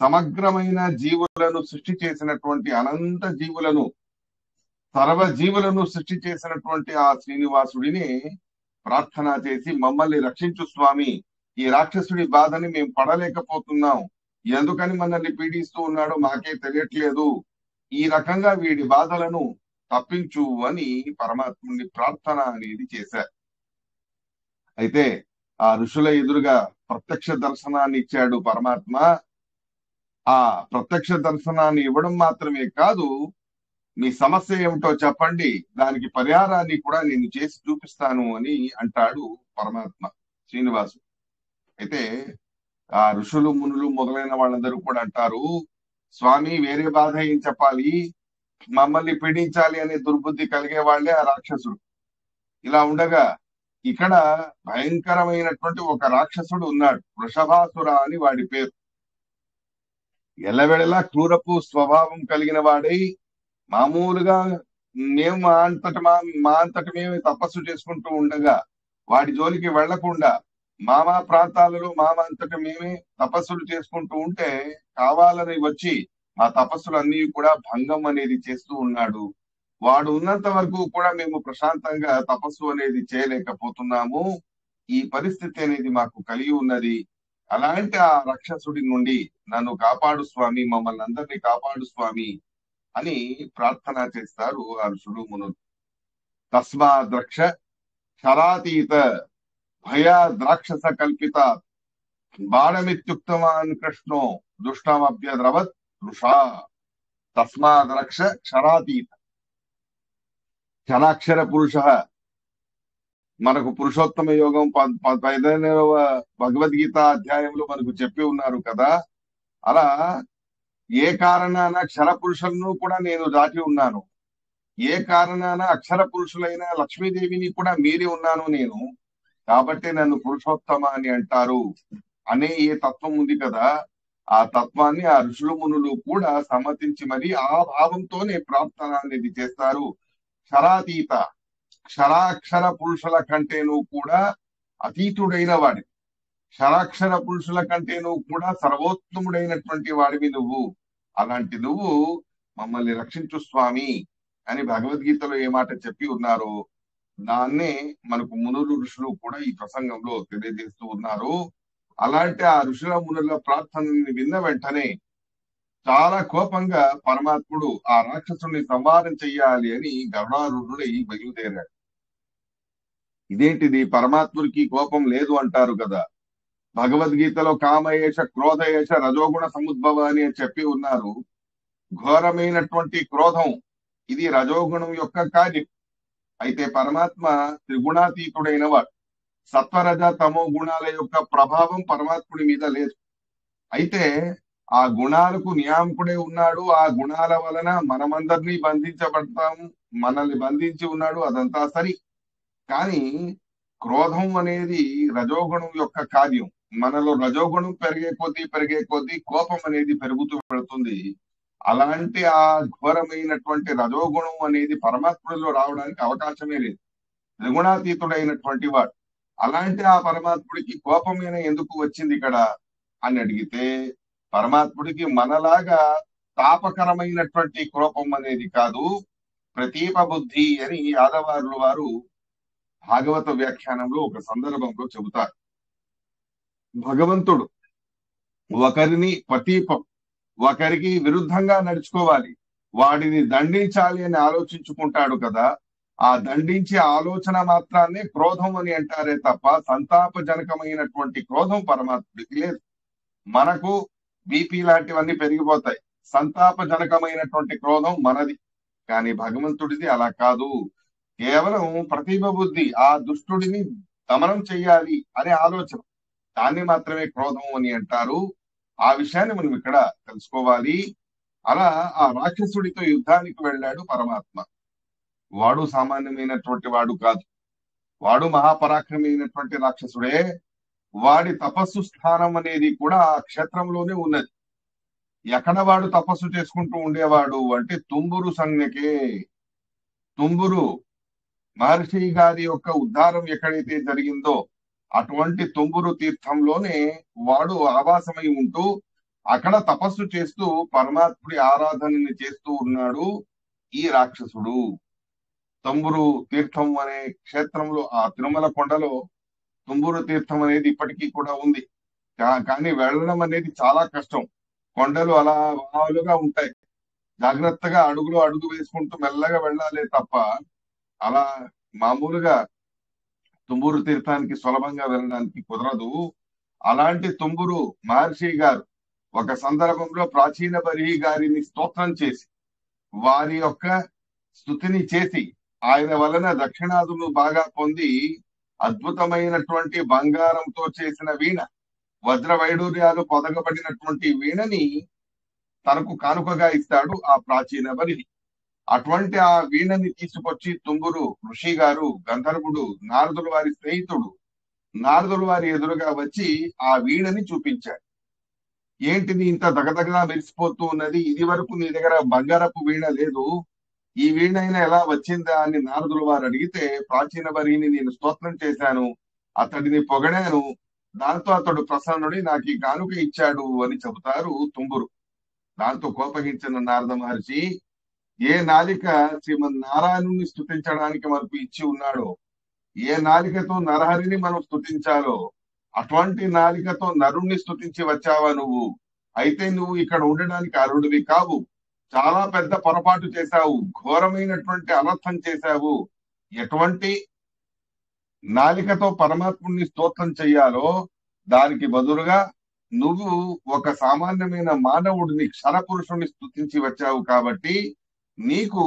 సమగ్రమైన జీవులను సృష్టి చేసినటువంటి అనంత జీవులను సర్వజీవులను సృష్టి చేసినటువంటి ఆ శ్రీనివాసుడిని ప్రార్థన చేసి, మమ్మల్ని రక్షించు స్వామి, ఈ రాక్షసుడి బాధని మేము పడలేకపోతున్నాం, ఎందుకని మనల్ని పీడిస్తూ ఉన్నాడో మాకే తెలియట్లేదు, ఈ రకంగా వీడి బాధలను తప్పించు అని పరమాత్ముని ప్రార్థన అనేది చేశారు. అయితే ఆ ఋషుల ఎదురుగా ప్రత్యక్ష దర్శనాన్ని ఇచ్చాడు పరమాత్మ. ఆ ప్రత్యక్ష దర్శనాన్ని ఇవ్వడం మాత్రమే కాదు, మీ సమస్య ఏమిటో చెప్పండి, దానికి పరిహారాన్ని కూడా నేను చేసి చూపిస్తాను అని అంటాడు పరమాత్మ శ్రీనివాసు. అయితే ఆ ఋషులు మునులు మొదలైన వాళ్ళందరూ కూడా అంటారు, స్వామి వేరే బాధ ఏం చెప్పాలి, మమ్మల్ని పీడించాలి అనే దుర్బుద్ధి కలిగే వాళ్లే ఆ రాక్షసుడు. ఇలా ఉండగా ఇక్కడ భయంకరమైనటువంటి ఒక రాక్షసుడు ఉన్నాడు, వృషభాసుర అని వాడి పేరు. ఎల్లవెడలా క్రూరపు స్వభావం కలిగిన వాడై మామూలుగా మేము మా అంతటి మేము తపస్సు చేసుకుంటూ ఉండగా వాడి జోలికి వెళ్లకుండా మా ప్రాంతాలలో అంతటి మేమే తపస్సులు చేసుకుంటూ ఉంటే కావాలని వచ్చి మా తపస్సులు అన్ని కూడా భంగం అనేది చేస్తూ ఉన్నాడు. వాడు ఉన్నంత వరకు కూడా మేము ప్రశాంతంగా తపస్సు అనేది చేయలేకపోతున్నాము. ఈ పరిస్థితి అనేది మాకు కలిగి ఉన్నది. అలాంటి ఆ రాక్షసుడి నుండి నన్ను కాపాడు స్వామి, మమ్మల్ని అందరినీ కాపాడు స్వామి అని ప్రార్థన చేస్తారు ఆ ఋషులు మునులు. తస్మాద్రక్ష శరాతీత భయ ద్రాక్షస కల్పిత బాణమిత్యుక్తవాన్ కృష్ణో దుష్టమభ్యద్రవత్ వృషా. తస్మాద్రక్ష క్షరాతీత, క్షరాక్షర పురుష. మనకు పురుషోత్తమ యోగం 15వ భగవద్గీత అధ్యాయంలో మనకు చెప్పి ఉన్నారు కదా. అలా ఏ కారణాన క్షర పురుషులను కూడా నేను దాటి ఉన్నాను, ఏ కారణాన అక్షర పురుషులైన లక్ష్మీదేవిని కూడా మీరి ఉన్నాను నేను, కాబట్టి నన్ను పురుషోత్తమ అని అంటారు అనే ఏ తత్వం ఉంది కదా. ఆ తత్వాన్ని ఆ ఋషులు మునులు కూడా సమ్మతించి మరి ఆ భావంతోనే ప్రార్థన అనేది చేస్తారు. క్షరాతీత, క్షరాక్షర పురుషుల కంటేను కూడా అతీతుడైన వాడి, క్షరాక్షర పురుషుల కంటేను కూడా సర్వోత్తముడైనటువంటి వాడివి నువ్వు. అలాంటి నువ్వు మమ్మల్ని రక్షించు స్వామి అని భగవద్గీతలో ఏ మాట చెప్పి ఉన్నారో దాన్నే మనకు మునులు ఋషులు కూడా ఈ ప్రసంగంలో తెలియజేస్తూ ఉన్నారు. అలాంటి ఆ ఋషుల మునుల ప్రార్థనని విన్న వెంటనే చాలా కోపంగా పరమాత్ముడు ఆ రాక్షసుని సంహారం చెయ్యాలి అని గరుడారూఢుడై బయలుదేరాడు. ఇదేంటిది, పరమాత్ముడికి కోపం లేదు అంటారు కదా. భగవద్గీతలో కామయేష క్రోధయేష రజోగుణ సముద్భవ అని చెప్పి ఉన్నారు. ఘోరమైనటువంటి క్రోధం ఇది రజోగుణం యొక్క కార్యం. అయితే పరమాత్మ త్రిగుణాతీతుడైన వాడు. సత్వరజ తమో గుణాల యొక్క ప్రభావం పరమాత్ముడి మీద లేదు. అయితే ఆ గుణాలకు నియామకుడే ఉన్నాడు. ఆ గుణాల వలన మనమందరినీ బంధించబడతాము, మనల్ని బంధించి ఉన్నాడు, అదంతా సరి. కానీ క్రోధం అనేది రజోగుణం యొక్క కార్యం. మనలో రజోగుణం పెరిగే కొద్దీ కోపం అనేది పెరుగుతూ వెళుతుంది. అలాంటి ఆ ఘోరమైనటువంటి రజోగుణం అనేది పరమాత్ముడిలో రావడానికి అవకాశమే లేదు. త్రిగుణాతీతుడైనటువంటి వాడు. అలాంటి ఆ పరమాత్ముడికి కోపమైన ఎందుకు వచ్చింది ఇక్కడ అని అడిగితే, పరమాత్ముడికి మనలాగా తాపకరమైనటువంటి కోపం అనేది కాదు, ప్రతీప బుద్ధి అని యాదవారుల వారు భాగవత వ్యాఖ్యానంలో ఒక సందర్భంలో చెబుతారు. భగవంతుడు ఒకరిని ప్రతీపం, ఒకరికి విరుద్ధంగా నడుచుకోవాలి, వాడిని దండించాలి అని ఆలోచించుకుంటాడు కదా. ఆ దండించే ఆలోచన మాత్రాన్నే క్రోధం అని అంటారే తప్ప సంతాపజనకమైనటువంటి క్రోధం పరమాత్ముడికి లేదు. మనకు బీపీ లాంటివన్నీ పెరిగిపోతాయి, సంతాపజనకమైనటువంటి క్రోధం మనది. కానీ భగవంతుడిది అలా కాదు. కేవలం ప్రతిభ బుద్ధి, ఆ దుష్టుడిని దమనం చెయ్యాలి అనే ఆలోచన, దాన్ని మాత్రమే క్రోధం అని అంటారు. ఆ విషయాన్ని మనం ఇక్కడ తెలుసుకోవాలి. అలా ఆ రాక్షసుడితో యుద్ధానికి వెళ్ళాడు పరమాత్మ. వాడు సామాన్యమైనటువంటి వాడు కాదు, వాడు మహాపరాక్రమైనటువంటి రాక్షసుడే. వాడి తపస్సు స్థానం అనేది కూడా ఆ క్షేత్రంలోనే ఉన్నది. ఎక్కడ వాడు తపస్సు చేసుకుంటూ ఉండేవాడు అంటే తుంబురు సన్యకే. తుంబురు మహర్షి గారి యొక్క ఉద్ధారం ఎక్కడైతే జరిగిందో అటువంటి తుంబురు తీర్థంలోనే వాడు ఆవాసమై ఉంటూ అక్కడ తపస్సు చేస్తూ పరమాత్ముడి ఆరాధనని చేస్తూ ఉన్నాడు ఈ రాక్షసుడు. తుంబురు తీర్థం అనే క్షేత్రంలో, ఆ తిరుమల కొండలో తుంబురు తీర్థం అనేది ఇప్పటికీ కూడా ఉంది. కానీ వెళ్ళడం అనేది చాలా కష్టం. కొండలు అలా వాలుగా ఉంటాయి, జాగ్రత్తగా అడుగు వేసుకుంటూ మెల్లగా వెళ్ళాలి తప్ప అలా మామూలుగా తుంబురు తీర్థానికి సులభంగా వెళ్ళడానికి కుదరదు. అలాంటి తుంబురు మహర్షి గారు ఒక సందర్భంలో ప్రాచీన బరిహి గారిని స్తోత్రం చేసి, వారి యొక్క స్తుతిని చేసి, ఆయన వలన దక్షిణాదులు బాగా పొంది అద్భుతమైనటువంటి బంగారంతో చేసిన వీణ, వజ్ర వైడూర్యాలు పొదగబడినటువంటి వీణని తనకు కానుకగా ఇస్తాడు ఆ ప్రాచీన బరిహి. అటువంటి ఆ వీణని తీసుకొచ్చి తుంబురు ఋషి గారు, గంధర్వుడు, నారదుల వారి స్నేహితుడు, నారదుల వారి ఎదురుగా వచ్చి ఆ వీణని చూపించాడు. ఏంటిది ఇంత దగదగగా మెరిసిపోతూ ఉన్నది, ఇది వరకు నీ దగ్గర బంగారపు వీణ లేదు, ఈ వీణైనా ఎలా వచ్చిందా అని నారదుల వారు అడిగితే, ప్రాచీన వరిని నేను స్తోత్రం చేశాను, అతడిని పొగడాను, దాంతో అతడు ప్రసన్నుడి నాకు ఈ కానుక ఇచ్చాడు అని చెబుతారు తుంబురు. దాంతో కోపగించిన నారద మహర్షి, ఏ నాలిక శ్రీమన్నారాయణుని స్తుతించడానికి మనకు ఇచ్చి ఉన్నాడో, ఏ నాలికతో నరహరిని మనం స్తుతించాలో అటువంటి నాలికతో నరుణ్ణి స్తుతించి వచ్చావా నువ్వు? అయితే నువ్వు ఇక్కడ ఉండడానికి అర్హుడివి కావు. చాలా పెద్ద పొరపాటు చేశావు, ఘోరమైనటువంటి అనర్థం చేశావు. ఎటువంటి నాలికతో పరమాత్ముని స్తోత్రం చెయ్యాలో దానికి బదులుగా నువ్వు ఒక సామాన్యమైన మానవుడిని, క్షరపురుషుని స్తుతించి వచ్చావు కాబట్టి నీకు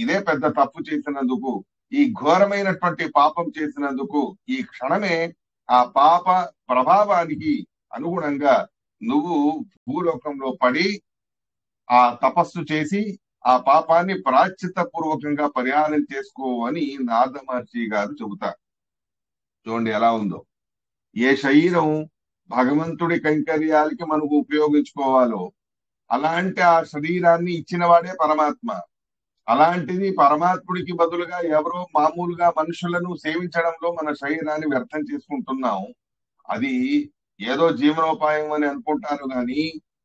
ఇదే పెద్ద తప్పు చేసినందుకు, ఈ ఘోరమైనటువంటి పాపం చేసినందుకు ఈ క్షణమే ఆ పాప ప్రభావానికి అనుగుణంగా నువ్వు భూలోకంలో పడి ఆ తపస్సు చేసి ఆ పాపాన్ని ప్రాశ్చిత్త పూర్వకంగా పరిహారం చేసుకో అని నారద మహర్షి గారు చెబుతారు. చూడండి ఎలా ఉందో. ఏ శరీరం భగవంతుడి కైంకర్యాలకి మనకు ఉపయోగించుకోవాలో అలాంటి ఆ శరీరాన్ని ఇచ్చిన వాడే పరమాత్మ. అలాంటిది పరమాత్ముడికి బదులుగా ఎవరో మామూలుగా మనుషులను సేవించడంలో మన శరీరాన్ని వ్యర్థం చేసుకుంటున్నాం. అది ఏదో జీవనోపాయం అని అనుకుంటారు కానీ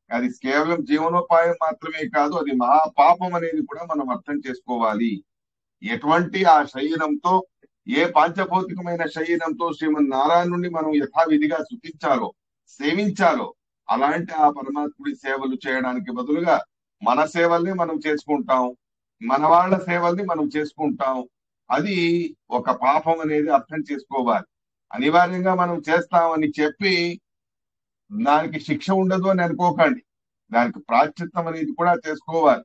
అది కేవలం జీవనోపాయం మాత్రమే కాదు, అది మహాపాపం అనేది కూడా మనం అర్థం చేసుకోవాలి. ఎటువంటి ఆ శరీరంతో, ఏ పాంచభౌతికమైన శరీరంతో శ్రీమన్నారాయణుడిని మనం యథావిధిగా స్తుతించాలో, సేవించాలో అలాంటి ఆ పరమాత్ముడి సేవలు చేయడానికి బదులుగా మన సేవల్ని మనం చేసుకుంటాం, మన వాళ్ళ సేవల్ని మనం చేసుకుంటాం. అది ఒక పాపం అనేది అర్థం చేసుకోవాలి. అనివార్యంగా మనం చేస్తామని చెప్పి దానికి శిక్ష ఉండదు అని అనుకోకండి, దానికి ప్రాశ్చిత్తం అనేది కూడా చేసుకోవాలి.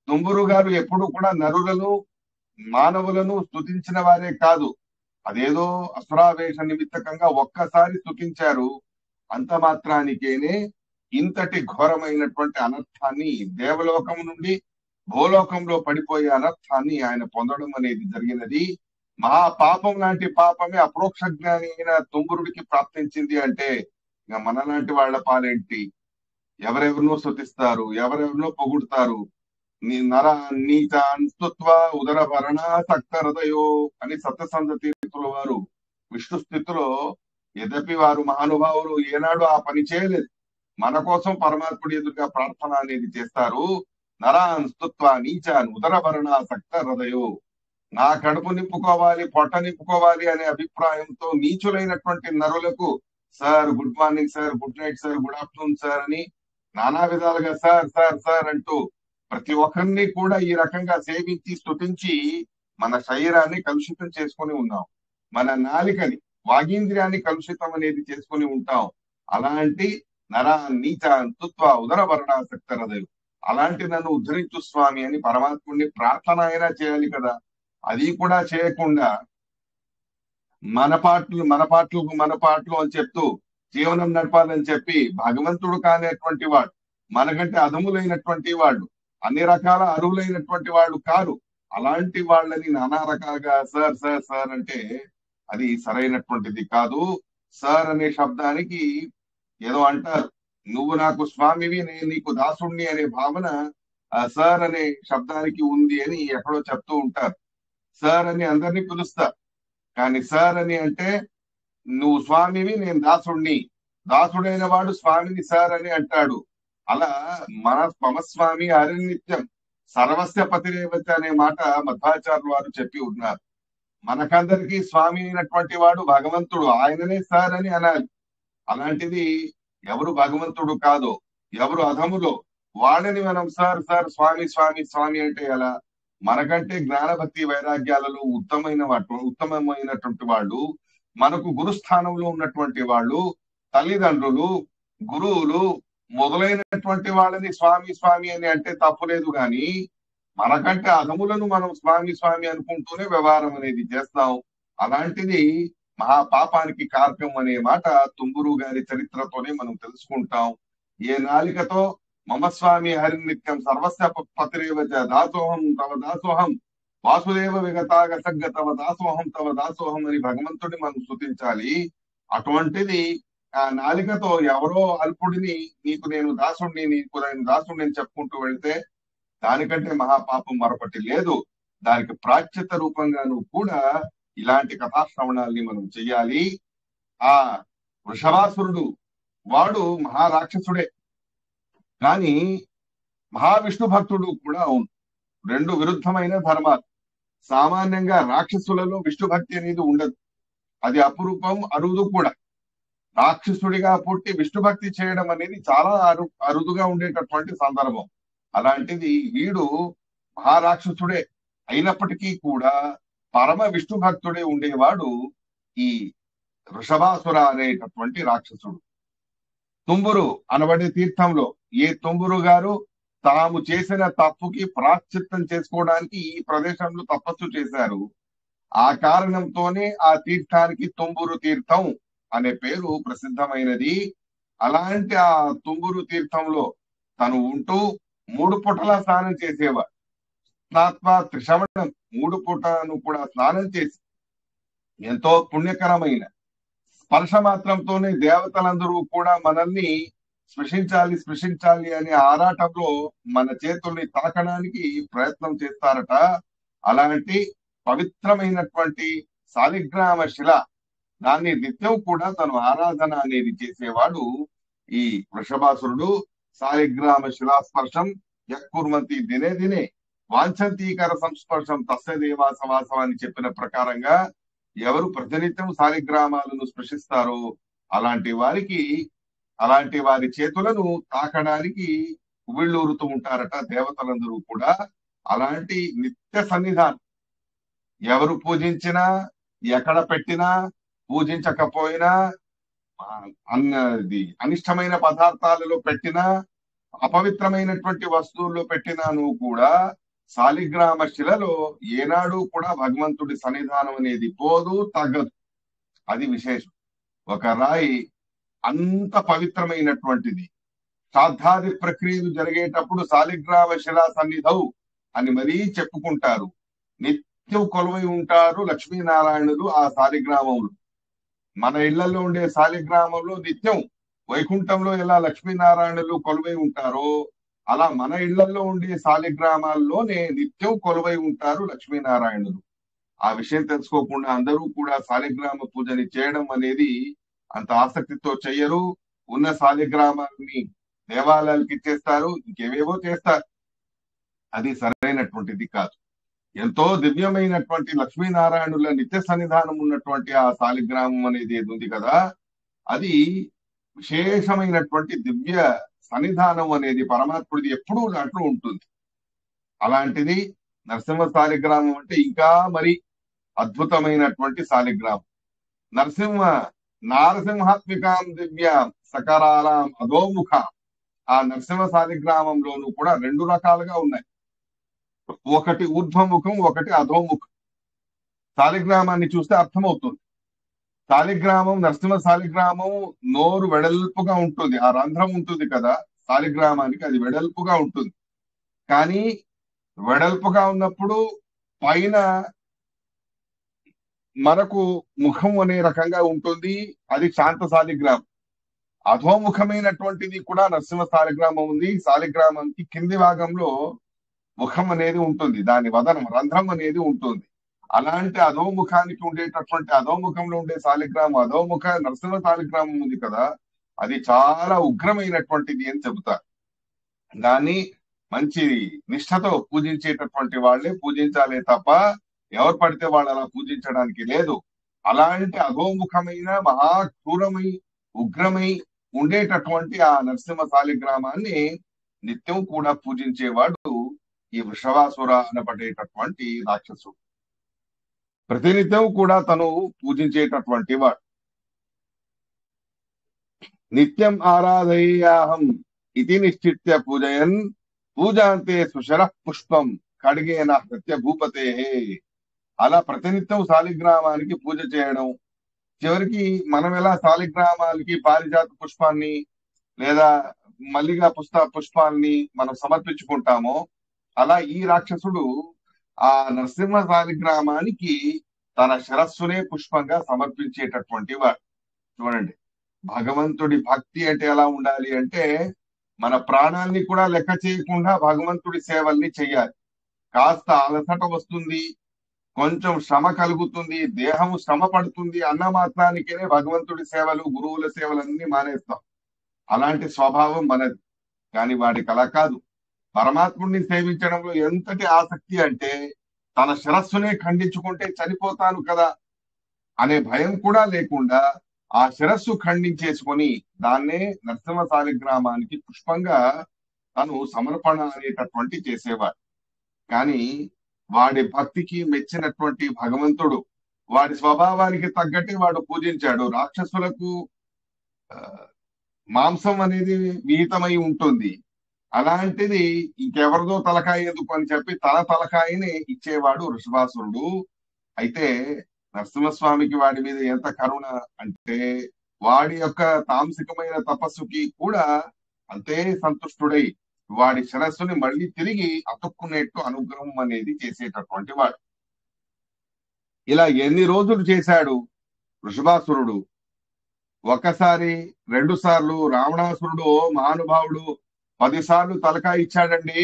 తుంబురు గారు ఎప్పుడు కూడా నరులను, మానవులను స్తుతించిన వారే కాదు, అదేదో అసురావేశ నిమిత్తకంగా ఒక్కసారి స్తుతించారు. అంత మాత్రానికేనే ఇంతటి ఘోరమైనటువంటి అనర్థాన్ని, దేవలోకం నుండి భూలోకంలో పడిపోయే అనర్థాన్ని ఆయన పొందడం అనేది జరిగినది. మహాపాపం లాంటి పాపమే అప్రోక్ష జ్ఞాని అయిన తుంబురుడికి ప్రాప్తించింది అంటే ఇక మనలాంటి వాళ్ళ పాలేంటి? ఎవరెవరినో స్తుతిస్తారు, ఎవరెవరినో పొగుడుతారు. నీ నర నీచ స్తుత్వ ఉదర భరణ సక్త హృదయో అని సత్యసంధ తీర్థుల వారు విష్ణు స్థితిలో, యద్యపి వారు మహానుభావులు ఏనాడు ఆ పని చేయలేదు, మన కోసం పరమాత్ముడి ఎదురుగా ప్రార్థన అనేది చేస్తారు. నరాన్ స్తుత్వ నీచాన్ ఉదర భరణ సక్త హృదయో, నా కడుపు నింపుకోవాలి, పొట్ట నింపుకోవాలి అనే అభిప్రాయంతో నీచులైనటువంటి నరులకు sir good morning sir, good night sir, good afternoon sir అని నానా విధాలుగా సార్ సార్ సార్ అంటూ ప్రతి ఒక్కరిని కూడా ఈ రకంగా సేవించి స్తుతించి మన శరీరాన్ని కలుషితం చేసుకొని ఉన్నాం. మన నాలికని, వాగీంద్రియాన్ని కలుషితం అనేది చేసుకొని ఉంటాం. అలాంటి నరా నీచ తుత్వ ఉదర వర్ణాసక్త హృదయం, అలాంటి నన్ను ఉద్ధరించు స్వామి అని పరమాత్ముడిని ప్రార్థన అయినా చేయాలి కదా. అది కూడా చేయకుండా మన పాటలు అని చెప్తూ జీవనం నడపాలని చెప్పి భగవంతుడు కానిటువంటి వాడు, మనకంటే అధములైనటువంటి వాళ్ళు, అన్ని రకాల అరువులైనటువంటి వాళ్ళు కారు, అలాంటి వాళ్ళని నానా రకాలుగా సార్ సార్ సార్ అంటే అది సరైనటువంటిది కాదు. సార్ అనే శబ్దానికి ఏదో అంటారు, నువ్వు నాకు స్వామివి, నేను నీకు దాసుణ్ణి అనే భావన ఆ సార్ అనే శబ్దానికి ఉంది అని ఎక్కడో చెప్తూ ఉంటారు. సార్ అని అందరినీ పిలుస్తా, కానీ సార్ అని అంటే నువ్వు స్వామివి, నేను దాసుణ్ణి, దాసుడైన వాడు స్వామిని సార్ అని అంటాడు. అలా మన మమస్వామి హరినిత్యం సర్వస్య పతిరేవత అనే మాట మధ్వాచార్యులు వారు చెప్పి ఉన్నారు. మనకందరికీ స్వామి అయినటువంటి వాడు భగవంతుడు, ఆయననే సార్ అని అనాలి. అలాంటిది ఎవరు భగవంతుడు కాదో, ఎవరు అధములో వాళ్ళని మనం సార్ సార్ స్వామి స్వామి స్వామి అంటే ఎలా? మనకంటే జ్ఞానభక్తి వైరాగ్యాలలో ఉత్తమమైనటువంటి వాళ్ళు, మనకు గురుస్థానంలో ఉన్నటువంటి వాళ్ళు, తల్లిదండ్రులు, గురువులు మొదలైనటువంటి వాళ్ళని స్వామి స్వామి అని అంటే తప్పులేదు. కానీ మనకంటే అధములను మనం స్వామి స్వామి అనుకుంటూనే వ్యవహారం అనేది చేస్తాం. అలాంటిది మహాపాపానికి కారకం అనే మాట తుంబురు గారి చరిత్రతోనే మనం తెలుసుకుంటాం. ఏ నాలికతో మమస్వామి హరినిత్యం సర్వస్య పతిరేవచ దాసోహం తవ దాసోహం వాసుదేవ విగతాగ సగ్గ తవ దాసోహం తవ దాసోహం అని భగవంతుడిని మనం స్తుతించాలి. అటువంటిది ఆ నాలికతో ఎవరో అల్పుడిని నీకు నేను దాసుడిని, నీకు నేను దాసుడిని అని చెప్పుకుంటూ వెళ్తే దానికంటే మహాపాపం మరొకటి లేదు. దానికి ప్రాచ్యత రూపంగాను కూడా ఇలాంటి కథాశ్రవణాల్ని మనం చెయ్యాలి. ఆ వృషభాసురుడు వాడు మహారాక్షసుడే, కానీ మహావిష్ణు భక్తుడు కూడా అవును. రెండు విరుద్ధమైన ధర్మాలు. సామాన్యంగా రాక్షసులలో విష్ణు భక్తి అనేది ఉండదు, అది అపురూపం, అరుదు కూడా. రాక్షసుడిగా పుట్టి విష్ణు భక్తి చేయడం అనేది చాలా అరుదుగా ఉండేటటువంటి సందర్భం. అలాంటిది వీడు మహారాక్షసుడే అయినప్పటికీ కూడా పరమ విష్ణు భక్తుడే ఉండేవాడు ఈ వృషభాసుర అనేటటువంటి రాక్షసుడు. తుంబురు అనబడే తీర్థంలో ఏ తుంబురు గారు తాము చేసిన తప్పుకి ప్రాశ్చిత్తం చేసుకోవడానికి ఈ ప్రదేశంలో తపస్సు చేశారు. ఆ కారణంతోనే ఆ తీర్థానికి తుంబురు తీర్థం అనే పేరు ప్రసిద్ధమైనది. అలాంటి ఆ తుంబురు తీర్థంలో తను ఉంటూ 3 పూటల స్నానం చేసేవాడు. స్నాత్వా త్రిశవణం, 3 పూటను కూడా స్నానం చేసి ఎంతో పుణ్యకరమైన స్పర్శ మాత్రంతోనే దేవతలందరూ కూడా మనల్ని స్పృశించాలి అనే ఆరాటంలో మన చేతుల్ని తాకడానికి ప్రయత్నం చేస్తారట. అలాంటి పవిత్రమైనటువంటి శాలిగ్రామ శిల, దాన్ని నిత్యం కూడా తను ఆరాధన అనేది చేసేవాడు ఈ వృషభాసురుడు. శాలిగ్రామ శిలాస్పర్శం యక్కుర్మంతి దినే దినే వాంఛంతీకర సంస్పర్శం తస్య దేవాసవాసం అని చెప్పిన ప్రకారంగా ఎవరు ప్రతినిత్యం శాలిగ్రామాలను స్పృశిస్తారో అలాంటి వారి చేతులను తాకడానికి ఉవ్విళ్ళూరుతూ ఉంటారట దేవతలందరూ కూడా. అలాంటి నిత్య సన్నిధానం ఎవరు పూజించినా, ఎక్కడ పెట్టినా, పూజించకపోయినా, అనిష్టమైన పదార్థాలలో పెట్టినా, అపవిత్రమైనటువంటి వస్తువుల్లో పెట్టినాను కూడా శాలిగ్రామ శిలలో ఏనాడు కూడా భగవంతుడి సన్నిధానం అనేది పోదు, తగ్గదు. అది విశేషం. ఒక రాయి అంత పవిత్రమైనటువంటిది. శ్రాద్ధాది ప్రక్రియలు జరిగేటప్పుడు శాలిగ్రామ శిలా సన్నిధౌ అని మరీ చెప్పుకుంటారు. నిత్యం కొలువై ఉంటారు లక్ష్మీనారాయణులు ఆ శాలిగ్రామంలో. మన ఇళ్లలో ఉండే శాలిగ్రామంలో నిత్యం, వైకుంఠంలో ఎలా లక్ష్మీనారాయణులు కొలువై ఉంటారో అలా మన ఇళ్లలో ఉండే శాలిగ్రామాల్లోనే నిత్యం కొలువై ఉంటారు లక్ష్మీనారాయణులు. ఆ విషయం తెలుసుకోకుండా అందరూ కూడా శాలిగ్రామ పూజని చేయడం అనేది అంత ఆసక్తితో చెయ్యరు. ఉన్న శాలిగ్రామాన్ని దేవాలయాలకు ఇచ్చేస్తారు, ఇంకేవేవో చేస్తారు. అది సరైనటువంటిది కాదు. ఎంతో దివ్యమైనటువంటి లక్ష్మీనారాయణుల నిత్య సన్నిధానం ఉన్నటువంటి ఆ శాలిగ్రామం అనేది ఏది ఉంది కదా, అది విశేషమైనటువంటి దివ్య సన్నిధానం అనేది పరమాత్ముడిది ఎప్పుడూ దాంట్లో ఉంటుంది. అలాంటిది నరసింహ శాలిగ్రామం అంటే ఇంకా మరి అద్భుతమైనటువంటి శాలిగ్రామం. నారసింహాత్మికాం దివ్య సకరాలాం అధోముఖ. ఆ నరసింహ శాలిగ్రామంలోనూ కూడా 2 రకాలుగా ఉన్నాయి. ఒకటి ఊర్ధ్వముఖం, ఒకటి అధోముఖం. శాలిగ్రామాన్ని చూస్తే అర్థమవుతుంది. శాలిగ్రామం, నరసింహ శాలిగ్రామం నోరు వెడల్పుగా ఉంటుంది. ఆ రంధ్రం ఉంటుంది కదా శాలిగ్రామానికి, అది వెడల్పుగా ఉంటుంది. కానీ వెడల్పుగా ఉన్నప్పుడు పైన మనకు ముఖం అనే రకంగా ఉంటుంది. అది శాంత శాలిగ్రామం. అధోముఖమైనటువంటిది కూడా నరసింహ శాలిగ్రామం ఉంది. శాలిగ్రామానికి కింది భాగంలో ముఖం అనేది ఉంటుంది, దాని వదనం రంధ్రం అనేది ఉంటుంది. అలాంటి అధోముఖానికి ఉండేటటువంటి అధోముఖంలో ఉండే శాలిగ్రామం, అధోముఖ నరసింహ శాలిగ్రామం ఉంది కదా, అది చాలా ఉగ్రమైనటువంటిది అని చెబుతారు. దాన్ని మంచి నిష్ఠతో పూజించేటటువంటి వాళ్ళే పూజించాలే తప్ప ఎవరు పడితే వాళ్ళు అలా పూజించడానికి లేదు. అలాంటి అధోముఖమైన మహాక్రూరమై ఉగ్రమై ఉండేటటువంటి ఆ నరసింహ శాలిగ్రామాన్ని నిత్యం కూడా పూజించేవాడు ఈ వృషభాసుర అనబడేటటువంటి రాక్షసుడు. ప్రతినిత్యం కూడా తను పూజించేటటువంటి వాడు. నిత్యం ఆరాధయాహం ఇది నిశ్చిత్య పూజయన్ పూజాంతే సుశర పుష్పం ఖడ్గేన హృత్య భూపతే. అలా ప్రతినిత్యం శాలిగ్రామానికి పూజ చేయడం. చివరికి మనం ఎలా శాలిగ్రామాలకి పారిజాత పుష్పాన్ని లేదా మల్లిగా పుష్పాన్ని మనం సమర్పించుకుంటామో, అలా ఈ రాక్షసుడు ఆ నరసింహ శాలిగ్రామానికి తన శిరస్సునే పుష్పంగా సమర్పించేటటువంటి వాడు. చూడండి, భగవంతుడి భక్తి అంటే ఎలా ఉండాలి అంటే మన ప్రాణాన్ని కూడా లెక్క చేయకుండా భగవంతుడి సేవల్ని చెయ్యాలి. కాస్త అలసట వస్తుంది, కొంచెం శ్రమ కలుగుతుంది, దేహం శ్రమ పడుతుంది అన్న మాత్రానికే భగవంతుడి సేవలు, గురువుల సేవలన్నీ మానేస్తాం. అలాంటి స్వభావం మనది. కానీ వాడికి అలా కాదు. పరమాత్ముడిని సేవించడంలో ఎంతటి ఆసక్తి అంటే, తన శిరస్సునే ఖండించుకుంటే చనిపోతాను కదా అనే భయం కూడా లేకుండా ఆ శిరస్సు ఖండించేసుకొని దాన్నే నరసింహ శాలిగ్రామానికి పుష్పంగా తను సమర్పణ అనేటటువంటి చేసేవాడు. కానీ వాడి భక్తికి మెచ్చినటువంటి భగవంతుడు వాడి స్వభావానికి తగ్గట్టే వాడు పూజించాడు. రాక్షసులకు మాంసం అనేది విహితమై ఉంటుంది. అలాంటిది ఇంకెవరిదో తలకాయ ఎందుకు అని చెప్పి తన తలకాయని ఇచ్చేవాడు వృషభాసురుడు. అయితే నరసింహస్వామికి వాడి మీద ఎంత కరుణ అంటే, వాడి యొక్క తాంసికమైన తపస్సుకి కూడా అంతే సంతుష్టుడై వాడి శిరస్సుని మళ్ళీ తిరిగి అతుక్కునేట్టు అనుగ్రహం అనేది చేసేటటువంటి వాడు. ఇలా ఎన్ని రోజులు చేశాడు వృషభాసురుడు? ఒకసారి, 2 సార్లు. రావణాసురుడు మహానుభావుడు 10 సార్లు తలకాయ ఇచ్చాడండి,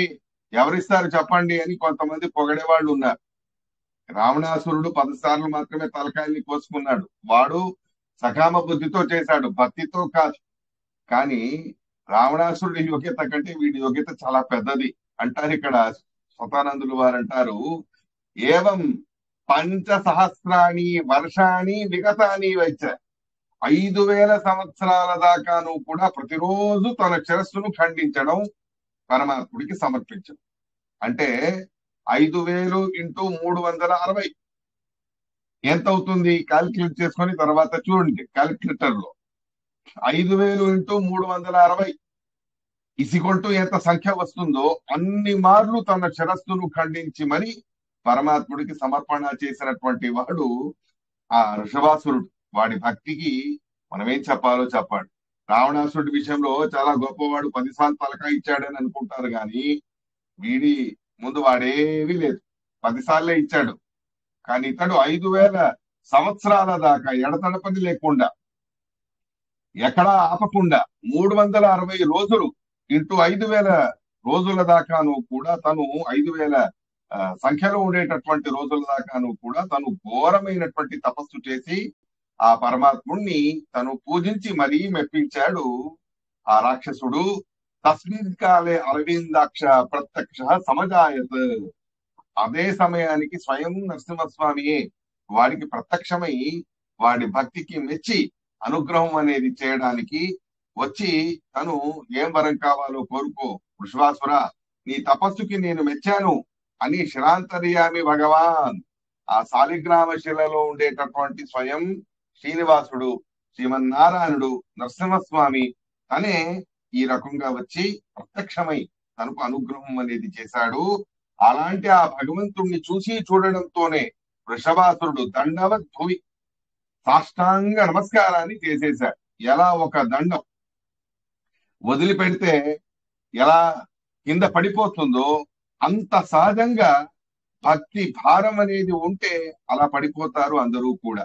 ఎవరిస్తారు చెప్పండి అని కొంతమంది పొగడేవాళ్ళు ఉన్నారు. రావణాసురుడు 10 సార్లు మాత్రమే తలకాయల్ని కోసుకున్నాడు. వాడు సకామ బుద్ధితో చేశాడు, భక్తితో కాదు. కానీ రావణాసురుడి యోగ్యత కంటే వీడి యోగ్యత చాలా పెద్దది అంటారు ఇక్కడ స్వతానందులు వారు. అంటారు, ఏవం 5 సహస్రాణి వర్షాన్ని విగతాని వైచ, 5000 సంవత్సరాల దాకాను కూడా ప్రతిరోజు తన శిరస్సును ఖండించడం, పరమాత్ముడికి సమర్పించడం. అంటే 5000 ఇంటూ 360 ఎంత అవుతుంది? క్యాలిక్యులేట్ చేసుకొని తర్వాత చూడండి క్యాలిక్యులేటర్ లో. 5000 ఇంటూ 360 ఇసికొంటూ ఎంత సంఖ్య వస్తుందో అన్ని మార్లు తన శిరస్సును ఖండించి మరి పరమాత్ముడికి సమర్పణ చేసినటువంటి వాడు ఆ వృషభాసురుడు. వాడి భక్తికి మనం ఏం చెప్పాలో చెప్పాడు. రావణాసురుడి విషయంలో చాలా గొప్పవాడు, 10 సార్లు తలకాయ ఇచ్చాడని అనుకుంటారు. కానీ వీడి ముందు వాడేవి లేదు, 10 సార్లే ఇచ్చాడు. కానీ ఇతడు 5000 సంవత్సరాల దాకా ఎడతడపది లేకుండా, ఎక్కడా ఆపకుండా 360 రోజులు ఇంటూ 5000 రోజుల దాకాను కూడా తను 5000 సంఖ్యలో ఉండేటటువంటి రోజుల దాకాను కూడా తను ఘోరమైనటువంటి తపస్సు చేసి ఆ పరమాత్ముణ్ణి తను పూజించి మరీ మెప్పించాడు ఆ రాక్షసుడు. తస్మిన్ కాలే అరవిందాక్ష ప్రత్యక్ష సమజాయత్. అదే సమయానికి స్వయం నరసింహస్వామియే వాడికి ప్రత్యక్షమై వాడి భక్తికి మెచ్చి అనుగ్రహం అనేది చేయడానికి వచ్చి, తను ఏం వరం కావాలో కోరుకో వృషభాసుర, నీ తపస్సుకి నేను మెచ్చాను అని శిరాంతర్యామి భగవాన్, ఆ శాలిగ్రామ శిలలో ఉండేటటువంటి స్వయం శ్రీనివాసుడు, శ్రీమన్నారాయణుడు, నరసింహస్వామి తనే ఈ రకంగా వచ్చి ప్రత్యక్షమై తనకు అనుగ్రహం అనేది చేశాడు. అలాంటి ఆ భగవంతుణ్ణి చూసి చూడడంతోనే వృషభాసురుడు దండవత్ భువి సాష్టాంగ నమస్కారాన్ని చేసేశాడు. ఎలా ఒక దండం వదిలిపెడితే ఎలా కింద పడిపోతుందో అంత సహజంగా భక్తి భారం అనేది ఉంటే అలా పడిపోతారు అందరూ కూడా.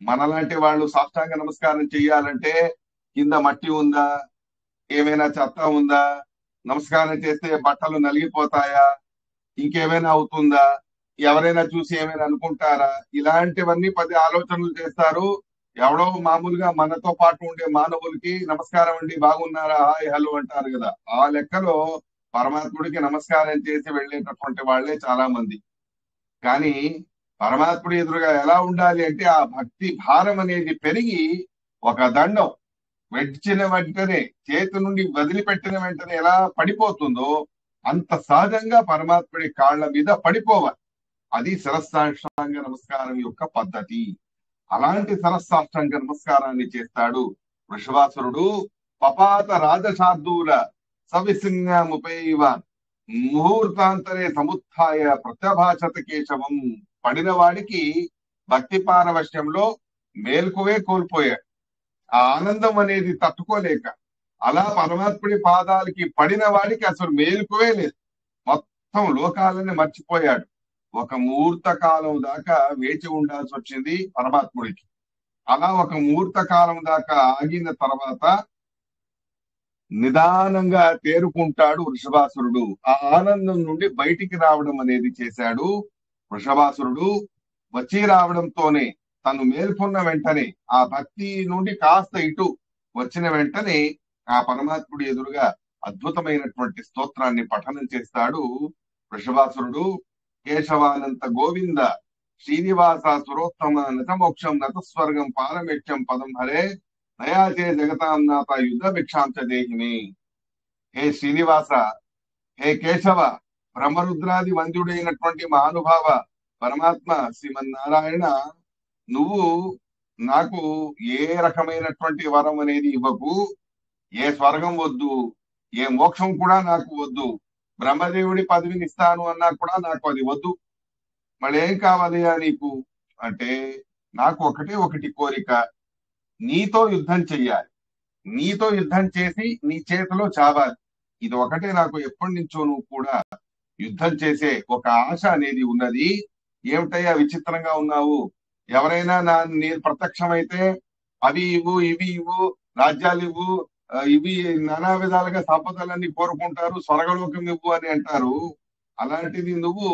మనలాంటి వాళ్ళు సాష్టాంగ నమస్కారం చెయ్యాలంటే కింద మట్టి ఉందా, ఏమైనా చెత్త ఉందా, నమస్కారం చేస్తే బట్టలు నలిగిపోతాయా, ఇంకేమైనా అవుతుందా, ఎవరైనా చూసి ఏమైనా అనుకుంటారా, ఇలాంటివన్నీ 10 ఆలోచనలు చేస్తారు. ఎవడో మామూలుగా మనతో పాటు ఉండే మానవులకి నమస్కారం అండి, బాగున్నారా, హాయ్ హలో అంటారు కదా. ఆ లెక్కలో పరమాత్ముడికి నమస్కారం చేసి వెళ్ళేటటువంటి వాళ్లే చాలా మంది. కానీ పరమాత్ముడి ఎదురుగా ఎలా ఉండాలి అంటే ఆ భక్తి భారం అనేది పెరిగి ఒక దండం వెచ్చిన వెంటనే, చేతి నుండి వదిలిపెట్టిన వెంటనే ఎలా పడిపోతుందో అంత సహజంగా పరమాత్ముడి కాళ్ల మీద పడిపోవాలి. అది శిరస్సాష్టాంగ నమస్కారం యొక్క పద్ధతి. అలాంటి శిరస్సాష్టాంగ నమస్కారాన్ని చేస్తాడు వృషభాసురుడు. పపాత రాజశార్దూల సవిసింహముపైవాన్ ముహూర్తాంతరే సముత్థాయ ప్రత్యభాషత కేశవం. పడిన వాడికి భక్తి పారవశ్యంలో మేల్కువే కోల్పోయాడు. ఆ ఆనందం అనేది తట్టుకోలేక అలా పరమాత్ముడి పాదాలకి పడిన వాడికి అసలు మేలుకువే లేదు, మొత్తం లోకాలని మర్చిపోయాడు. ఒక ముహూర్త కాలం దాకా వేచి ఉండాల్సి వచ్చింది పరమాత్ముడికి. అలా ఒక ముహూర్త కాలం దాకా ఆగిన తర్వాత నిదానంగా తేరుకుంటాడు వృషభాసురుడు. ఆ ఆనందం నుండి బయటికి రావడం అనేది చేశాడు వృషభాసురుడు. వచ్చి రావడంతోనే తను మేల్కొన్న వెంటనే ఆ భక్తి నుండి కాస్త ఇటు వచ్చిన వెంటనే ఆ పరమాత్ముడి ఎదురుగా అద్భుతమైనటువంటి స్తోత్రాన్ని పఠనం చేస్తాడు వృషభాసురుడు. కేశవానంత గోవింద శ్రీనివాస సురోత్తమ నతమోక్షం నతస్వర్గం పారమేక్షం పదం హరే నయాచే జగతాం నాథ యుద్ధ భిక్షాంచ దేహిని. హే శ్రీనివాస, హే కేశవ, బ్రహ్మరుద్రాది వంద్యుడైనటువంటి మహానుభావ పరమాత్మ శ్రీమన్నారాయణ, నువ్వు నాకు ఏ రకమైనటువంటి వరం అనేది ఇవ్వకు. ఏ స్వర్గం వద్దు, ఏ మోక్షం కూడా నాకు వద్దు. బ్రహ్మదేవుడి పదవిని ఇస్తాను అన్నా కూడా నాకు అది వద్దు. మళ్ళీ ఏం కావాలయ్యా నీకు అంటే, నాకు ఒకటి కోరిక, నీతో యుద్ధం చెయ్యాలి. నీతో యుద్ధం చేసి నీ చేతిలో చావాలి. ఇది ఒకటే నాకు ఎప్పటి నుంచో నువ్వు కూడా యుద్ధం చేసే ఒక ఆశ అనేది ఉన్నది. ఏమిటయ్యా విచిత్రంగా ఉన్నావు? ఎవరైనా నేను ప్రత్యక్షమైతే అవి ఇవ్వు, ఇవి ఇవ్వు, రాజ్యాలు ఇవ్వు, ఇవి నానా విధాలుగా సంపదలన్నీ కోరుకుంటారు, స్వర్గలోకం ఇవ్వు అని అంటారు. అలాంటిది నువ్వు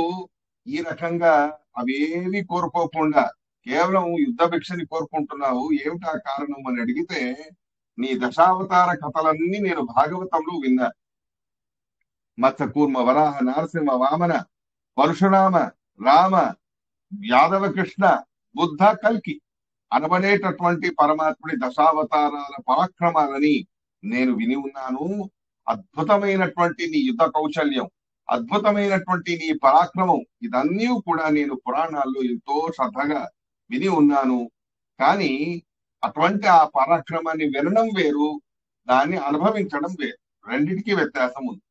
ఈ రకంగా అవేవి కోరుకోకుండా కేవలం యుద్ధ భిక్షని కోరుకుంటున్నావు. ఏమిటా కారణం అని అడిగితే, నీ దశావతార కథలన్నీ నేను భాగవతంలో విన్నా. మత్స్య కూర్మ వరాహ నరసింహ వామన పరశురామ రామ యాదవ కృష్ణ బుద్ధ కల్కి అనబడేటటువంటి పరమాత్ముడి దశావతారాల పరాక్రమాలని నేను విని ఉన్నాను. అద్భుతమైనటువంటి నీ యుద్ధ కౌశల్యం, అద్భుతమైనటువంటి నీ పరాక్రమం, ఇదన్నీ కూడా నేను పురాణాల్లో ఎంతో శ్రద్ధగా విని ఉన్నాను. కానీ అటువంటి ఆ పరాక్రమాన్ని వినడం వేరు, దాన్ని అనుభవించడం వేరు. రెండిటికి వ్యత్యాసం ఉంది.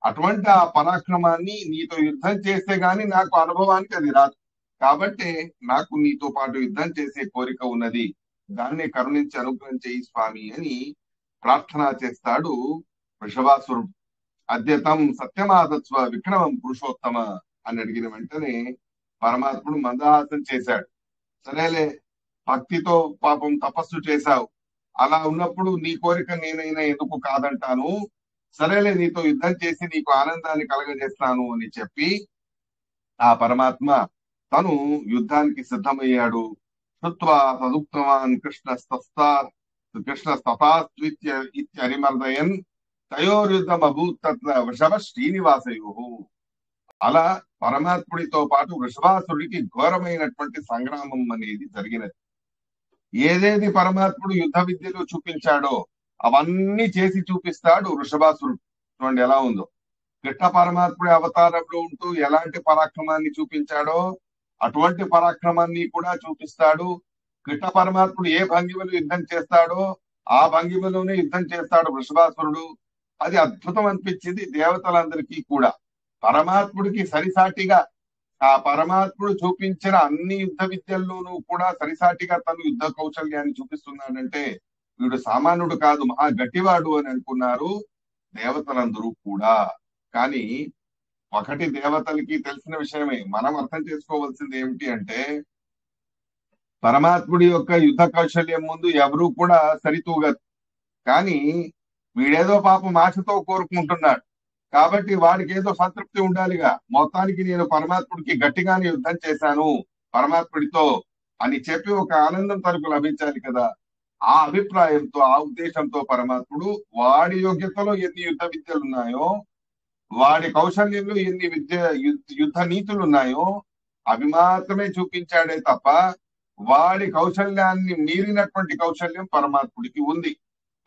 అటువంటి ఆ పరాక్రమాన్ని నీతో యుద్ధం చేస్తే గాని నాకు అనుభవానికి అది రాదు. కాబట్టి నాకు నీతో పాటు యుద్ధం చేసే కోరిక ఉన్నది. దాన్ని కరుణించి అనుగ్రహం చేయి స్వామి అని ప్రార్థన చేస్తాడు వృషభాసురుడు. అద్యతం సత్యమాదత్వ విక్రమం పురుషోత్తమ అని అడిగిన వెంటనే పరమాత్ముడు మందహాసం చేశాడు. సరేలే, భక్తితో పాపం తపస్సు చేశావు, అలా ఉన్నప్పుడు నీ కోరిక నేనైనా ఎందుకు కాదంటాను. సరేలే, నీతో యుద్ధం చేసి నీకు ఆనందాన్ని కలగజేస్తాను అని చెప్పి ఆ పరమాత్మ తను యుద్ధానికి సిద్ధమయ్యాడు. శృత్వా తదుక్తవాన్ కృష్ణస్తథాస్త్విత్యరిమర్దయన్ తయోర్యుద్ధం అభూత్ వృషభ శ్రీనివాసయో. అలా పరమాత్ముడితో పాటు వృషభాసుడికి ఘోరమైనటువంటి సంగ్రామం అనేది జరిగినది. ఏదేది పరమాత్ముడు యుద్ధ విద్యలో చూపించాడో అవన్నీ చేసి చూపిస్తాడు వృషభాసురుడు. చూడండి ఎలా ఉందో. కృష్ణ పరమాత్ముడి అవతారంలో ఉంటూ ఎలాంటి పరాక్రమాన్ని చూపించాడో అటువంటి పరాక్రమాన్ని కూడా చూపిస్తాడు. కృష్ణ పరమాత్ముడు ఏ భంగిమలో యుద్ధం చేస్తాడో ఆ భంగిమలోనే యుద్ధం చేస్తాడు వృషభాసురుడు. అది అద్భుతం అనిపించింది దేవతలందరికీ కూడా. పరమాత్ముడికి సరిసాటిగా ఆ పరమాత్ముడు చూపించిన అన్ని యుద్ధ విద్యల్లోనూ కూడా సరిసాటిగా తను యుద్ధ కౌశల్యాన్ని చూపిస్తున్నాడంటే వీడు సామాన్యుడు కాదు, మహా గట్టివాడు అని అనుకున్నారు దేవతలందరూ కూడా. కానీ ఒకటి దేవతలకి తెలిసిన విషయమే, మనం అర్థం చేసుకోవాల్సింది ఏమిటి అంటే, పరమాత్ముడి యొక్క యుద్ధ కౌశల్యం ముందు ఎవరూ కూడా సరితూగదు. కానీ వీడేదో పాపం ఆశతో కోరుకుంటున్నాడు కాబట్టి వాడికి ఏదో సంతృప్తి ఉండాలిగా. మొత్తానికి నేను పరమాత్ముడికి గట్టిగానే యుద్ధం చేశాను పరమాత్ముడితో అని చెప్పి ఒక ఆనందం తనకు లభించాలి కదా. ఆ అభిప్రాయంతో, ఆ ఉద్దేశంతో పరమాత్ముడు వాడి యోగ్యతలో ఎన్ని యుద్ధ విద్యలు ఉన్నాయో, వాడి కౌశల్యంలో ఎన్ని యుద్ధ నీతులు ఉన్నాయో అవి మాత్రమే చూపించాడే తప్ప వాడి కౌశల్యాన్ని మీరినటువంటి కౌశల్యం పరమాత్ముడికి ఉంది.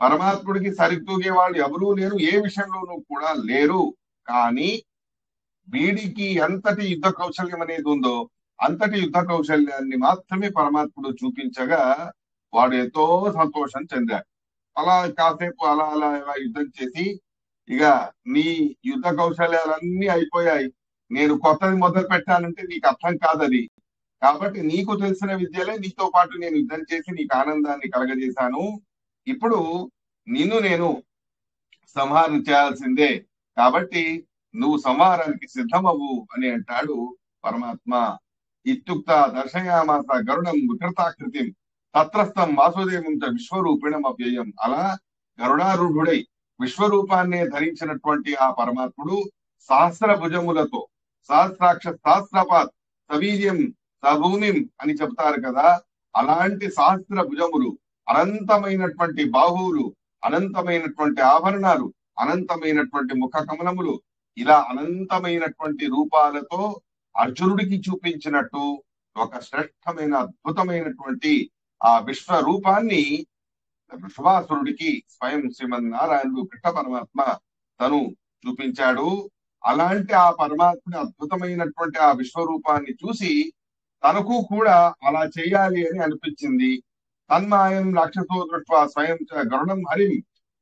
పరమాత్ముడికి సరితూగే వాళ్ళు ఎవరూ లేరు, ఏ విషయంలోనూ కూడా లేరు. కానీ వీడికి ఎంతటి యుద్ధ కౌశల్యం అనేది ఉందో అంతటి యుద్ధ కౌశల్యాన్ని మాత్రమే పరమాత్ముడు చూపించగా వాడు ఎంతో సంతోషం చెందాడు. అలా కాసేపు అలా అలా అలా యుద్ధం చేసి, ఇక నీ యుద్ధ కౌశల్యాలన్నీ అయిపోయాయి, నేను కొత్తది మొదలు పెట్టానంటే నీకు అర్థం కాదది. కాబట్టి నీకు తెలిసిన విద్యలే నీతో పాటు నేను యుద్ధం చేసి నీకు ఆనందాన్ని కలగజేశాను. ఇప్పుడు నిన్ను నేను సంహారం చేయాల్సిందే, కాబట్టి నువ్వు సంహారానికి సిద్ధమవు అని అంటాడు పరమాత్మ. ఇత్యుక్త దర్శయామాస గరుడం వికృతాకృతిం తత్రస్థం వాసుదేవం చ విశ్వరూపిణం అవ్యయం. అలా గరుడారూఢుడై విశ్వరూపాన్ని ధరించినటువంటి ఆ పరమాత్ముడు సహస్ర భుజములతో సహస్రాక్ష సహస్రపాత్ సవీర్యం సభూమిం అని చెప్తారు కదా, అలాంటి సహస్ర భుజములు, అనంతమైనటువంటి బాహువులు, అనంతమైనటువంటి ఆభరణాలు, అనంతమైనటువంటి ముఖ కమలములు, ఇలా అనంతమైనటువంటి రూపాలతో అర్జునుడికి చూపించినట్టు ఒక శ్రేష్టమైన అద్భుతమైనటువంటి ఆ విశ్వరూపాన్ని వృషభాసురుడికి స్వయం శ్రీమన్నారాయణుడు కృష్ణ పరమాత్మ తను చూపించాడు. అలాంటి ఆ పరమాత్మ అద్భుతమైనటువంటి ఆ విశ్వరూపాన్ని చూసి తనకు కూడా అలా చేయాలి అని అనిపించింది. తన్మాయం రాక్షసో దృష్ట్వా స్వయం చ గరుడం హరిం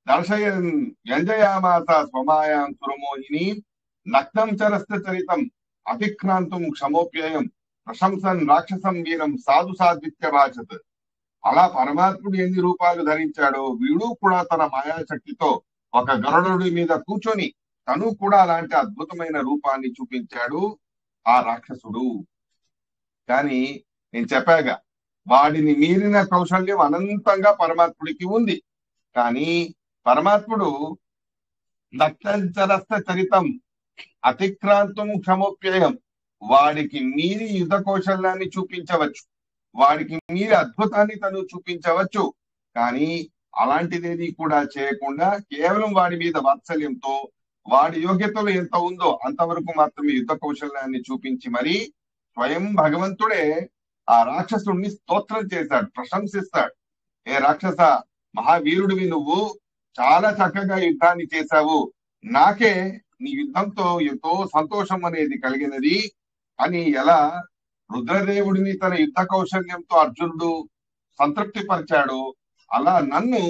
దర్శయన్ వ్యంజయామాస స్వమాయాం సురమోహిని నగ్నం చరస్త చరితం అతిక్రాంతం క్షమోప్యయం ప్రశంసన్ రాక్షసం వీరం సాధు సాధ్విత్య భాషత్. అలా పరమాత్ముడు ఎన్ని రూపాలు ధరించాడో వీడు కూడా తన మాయాశక్తితో ఒక గరుడుడి మీద కూర్చొని తను కూడా అలాంటి అద్భుతమైన రూపాన్ని చూపించాడు ఆ రాక్షసుడు. కానీ నేను చెప్పాగా, వాడిని మీరిన కౌశల్యం అనంతంగా పరమాత్ముడికి ఉంది. కానీ పరమాత్ముడు నక్తంచరస్త చరితం అతిక్రాంతం క్షమోప్యయం, వాడికి మీరి యుద్ధ కౌశల్యాన్ని చూపించవచ్చు, వాడికి మీరి అద్భుతాన్ని తను చూపించవచ్చు. కానీ అలాంటిదేది కూడా చేయకుండా కేవలం వాడి మీద వాత్సల్యంతో వాడి యోగ్యతలో ఎంత ఉందో అంతవరకు మాత్రమే యుద్ధ కౌశల్యాన్ని చూపించి మరి స్వయం భగవంతుడే ఆ రాక్షసుడిని స్తోత్రం చేశాడు, ప్రశంసిస్తాడు. ఏ రాక్షస, మహావీరుడివి నువ్వు, చాలా చక్కగా యుద్ధాన్ని చేశావు, నాకే నీ యుద్ధంతో ఎంతో సంతోషం అనేది కలిగినది అని ఎలా రుద్రదేవుడిని తన యుద్ధ కౌశల్యంతో అర్జునుడు సంతృప్తి పరిచాడు, అలా నన్ను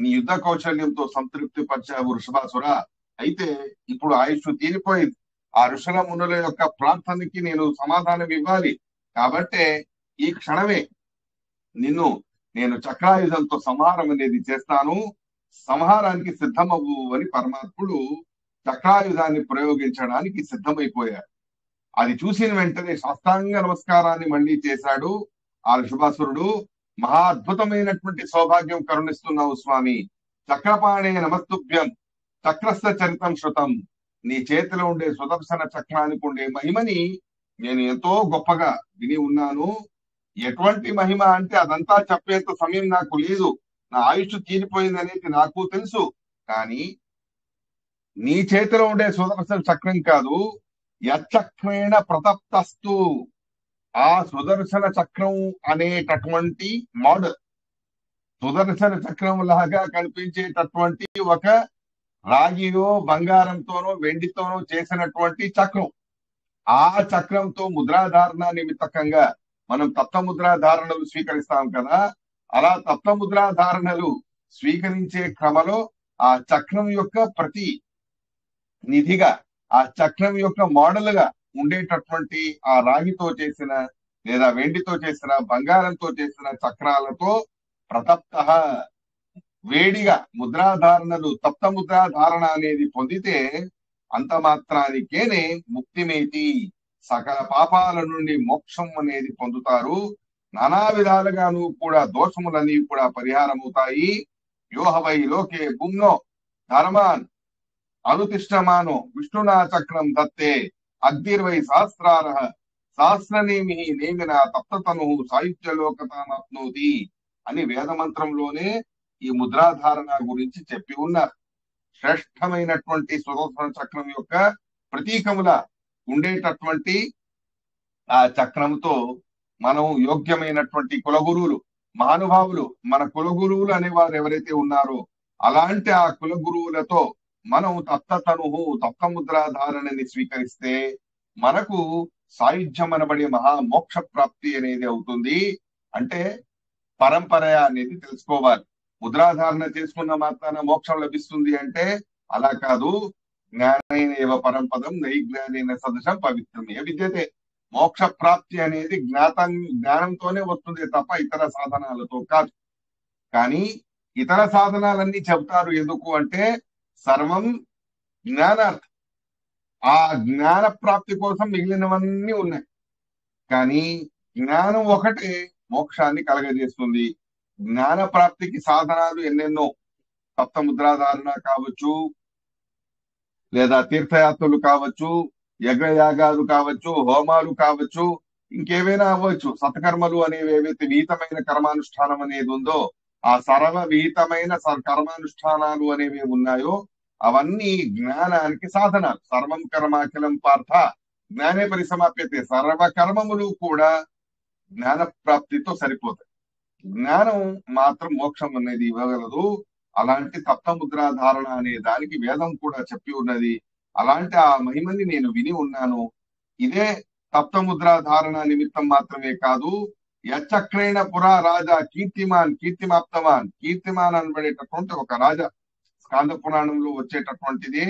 నీ యుద్ధ కౌశల్యంతో సంతృప్తి పరిచావు వృషభాసుర. అయితే ఇప్పుడు ఆయుష్ తీరిపోయింది, ఆ ఋషుల మునుల యొక్క ప్రార్థనకి నేను సమాధానం ఇవ్వాలి. కాబట్టే ఈ క్షణమే నిన్ను నేను చక్రాయుధంతో సంహారం అనేది చేస్తాను, సంహారానికి సిద్ధమవు అని పరమాత్ముడు చక్రాయుధాన్ని ప్రయోగించడానికి సిద్ధమైపోయాడు. అది చూసిన వెంటనే సాష్టాంగ నమస్కారాన్ని మళ్ళీ చేశాడు ఆ ఋషభాసురుడు. మహా అద్భుతమైనటువంటి సౌభాగ్యం కరుణిస్తున్నావు స్వామి, చక్రపాణే నమస్తుభ్యం చక్రస్థ చరితం శృతం. నీ చేతిలో ఉండే సుదర్శన చక్రానికి ఉండే మహిమని నేను ఎంతో గొప్పగా విని ఉన్నాను. ఎటువంటి మహిమ అంటే అదంతా చెప్పేంత సమయం నాకు లేదు, నా ఆయుష్ తీరిపోయింది అనేది నాకు తెలుసు. కానీ నీ చేతిలో ఉండే సుదర్శన చక్రం కాదు, యచక్రేణ ప్రతప్తస్తు, ఆ సుదర్శన చక్రం అనేటటువంటి మోడల్, సుదర్శన చక్రం లాగా కనిపించేటటువంటి ఒక రాగియో బంగారంతోనో వెండితోనో చేసినటువంటి చక్రం. ఆ చక్రంతో ముద్రాధారణ నిమిత్తకంగా మనం తత్వముద్రాధారణలు స్వీకరిస్తాం కదా, అలా తత్వముద్రాధారణలు స్వీకరించే క్రమలో ఆ చక్రం యొక్క ప్రతి నిధిగా, ఆ చక్రం యొక్క మోడల్ గా ఉండేటటువంటి ఆ రాగితో చేసిన లేదా వెండితో చేసిన బంగారంతో చేసిన చక్రాలతో ప్రతప్త వేడిగా ముద్రాధారణలు తప్త ముద్రాధారణ అనేది పొందితే అంత మాత్రానికేనే ముక్తిమేతి, సకల పాపాల నుండి మోక్షం అనేది పొందుతారు. నానా విధాలుగాను కూడా దోషములన్నీ కూడా పరిహారమవుతాయి. యోహవై లోకే భూమ్నో ధర్మాన్ అనుతిష్టమానో విష్ణునా చక్రం దత్తే అగ్నిర్వై సహస్రార సహస్రనేమి నేమిన తప్తతను సాయుధ్యలోకతానప్నోతి అని వేదమంత్రంలోనే ఈ ముద్రాధారణ గురించి చెప్పి ఉన్నారు. శ్రేష్టమైనటువంటి సుదర్శన చక్రం యొక్క ప్రతీకముల ఉండేటటువంటి ఆ చక్రంతో మనం యోగ్యమైనటువంటి కులగురువులు, మహానుభావులు, మన కులగురువులు అనేవారు ఎవరైతే ఉన్నారో అలాంటి ఆ కులగురువులతో మనం తప్తతనుహు తప్తముద్రాధారణని స్వీకరిస్తే మనకు సాయుధ్యం అనబడే మహా మోక్ష ప్రాప్తి అనేది అవుతుంది. అంటే పరంపర అనేది తెలుసుకోవాలి. ముద్రాధారణ చేసుకున్న మాత్రాన మోక్షం లభిస్తుంది అంటే అలా కాదు. జ్ఞానైన పరంపదం నై జ్ఞానైన సదృశం పవిత్రమే విద్యతే. మోక్ష ప్రాప్తి అనేది జ్ఞానంతోనే వస్తుంది తప్ప ఇతర సాధనాలతో కాదు. కానీ ఇతర సాధనాలన్నీ చెబుతారు ఎందుకు అంటే సర్వం జ్ఞానార్థం, ఆ జ్ఞాన ప్రాప్తి కోసం మిగిలినవన్నీ ఉన్నాయి. కానీ జ్ఞానం ఒకటే మోక్షాన్ని కలగజేస్తుంది. జ్ఞాన ప్రాప్తికి సాధనాలు ఎన్నెన్నో, సప్తముద్రాధారణ కావచ్చు, లేదా తీర్థయాత్రలు కావచ్చు, యజ్ఞయాగాలు కావచ్చు, హోమాలు కావచ్చు, ఇంకేవైనా అవ్వచ్చు. సతకర్మలు అనేవి ఏవైతే విహితమైన కర్మానుష్ఠానం అనేది ఉందో, ఆ సర్వ విహితమైన కర్మానుష్ఠానాలు అనేవి ఉన్నాయో అవన్నీ జ్ఞానానికి సాధనాలు. సర్వం కర్మాఖిలం పార్థ జ్ఞానే పరిసమాప్యతే. సర్వ కర్మములు కూడా జ్ఞాన ప్రాప్తితో సరిపోతాయి. జ్ఞానం మాత్రం మోక్షం అనేది ఇవ్వగలదు. అలాంటి సప్తముద్రాధారణ అనే దానికి వేదం కూడా చెప్పి ఉన్నది. అలాంటి ఆ మహిమని నేను విని ఉన్నాను. ఇదే సప్తముద్రాధారణ నిమిత్తం మాత్రమే కాదు, యచక్రేణ పురా రాజా కీర్తిమాన్ కీర్తిమాప్తమాన్. కీర్తిమాన్ అనబడేటటువంటి ఒక రాజా స్కాంద పురాణంలో వచ్చేటటువంటిది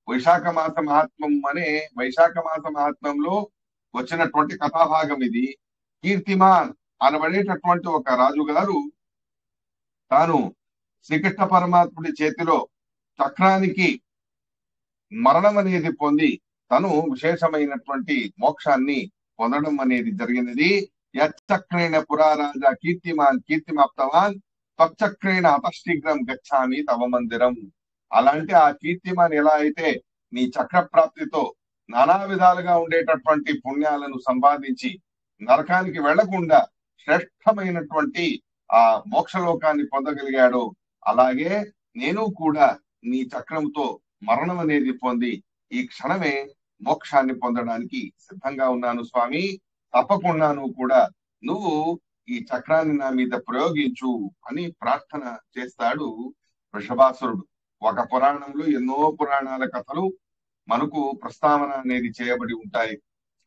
వైశాఖ మాస మహాత్మ్యం అనే వైశాఖ మాస మహాత్మ్యంలో వచ్చినటువంటి కథాభాగం ఇది. కీర్తిమాన్ అనబడేటటువంటి ఒక రాజుగారు తాను శ్రీకృష్ణ పరమాత్ముడి చేతిలో చక్రానికి మరణం అనేది పొంది తను విశేషమైనటువంటి మోక్షాన్ని పొందడం అనేది జరిగినది. యచ్చక్రేణ పురారాజా కీర్తిమాన్ కీర్తిమాప్తవాన్ త్వచక్రేణ అపశీఘ్రం గచ్చామి తవ మందిరం. అలాంటి ఆ కీర్తిమాన్ ఎలా అయితే నీ చక్ర ప్రాప్తితో నానా విధాలుగా ఉండేటటువంటి పుణ్యాలను సంపాదించి నరకానికి వెళ్లకుండా శ్రేష్టమైనటువంటి ఆ మోక్షలోకాన్ని పొందగలిగాడో, అలాగే నేను కూడా నీ చక్రంతో మరణం అనేది పొంది ఈ క్షణమే మోక్షాన్ని పొందడానికి సిద్ధంగా ఉన్నాను స్వామి. తప్పకుండాను కూడా నువ్వు ఈ చక్రాన్ని నా మీద ప్రయోగించు అని ప్రార్థన చేస్తాడు వృషభాసురుడు. ఒక పురాణంలో ఎన్నో పురాణాల కథలు మనకు ప్రస్తావన అనేది చేయబడి ఉంటాయి.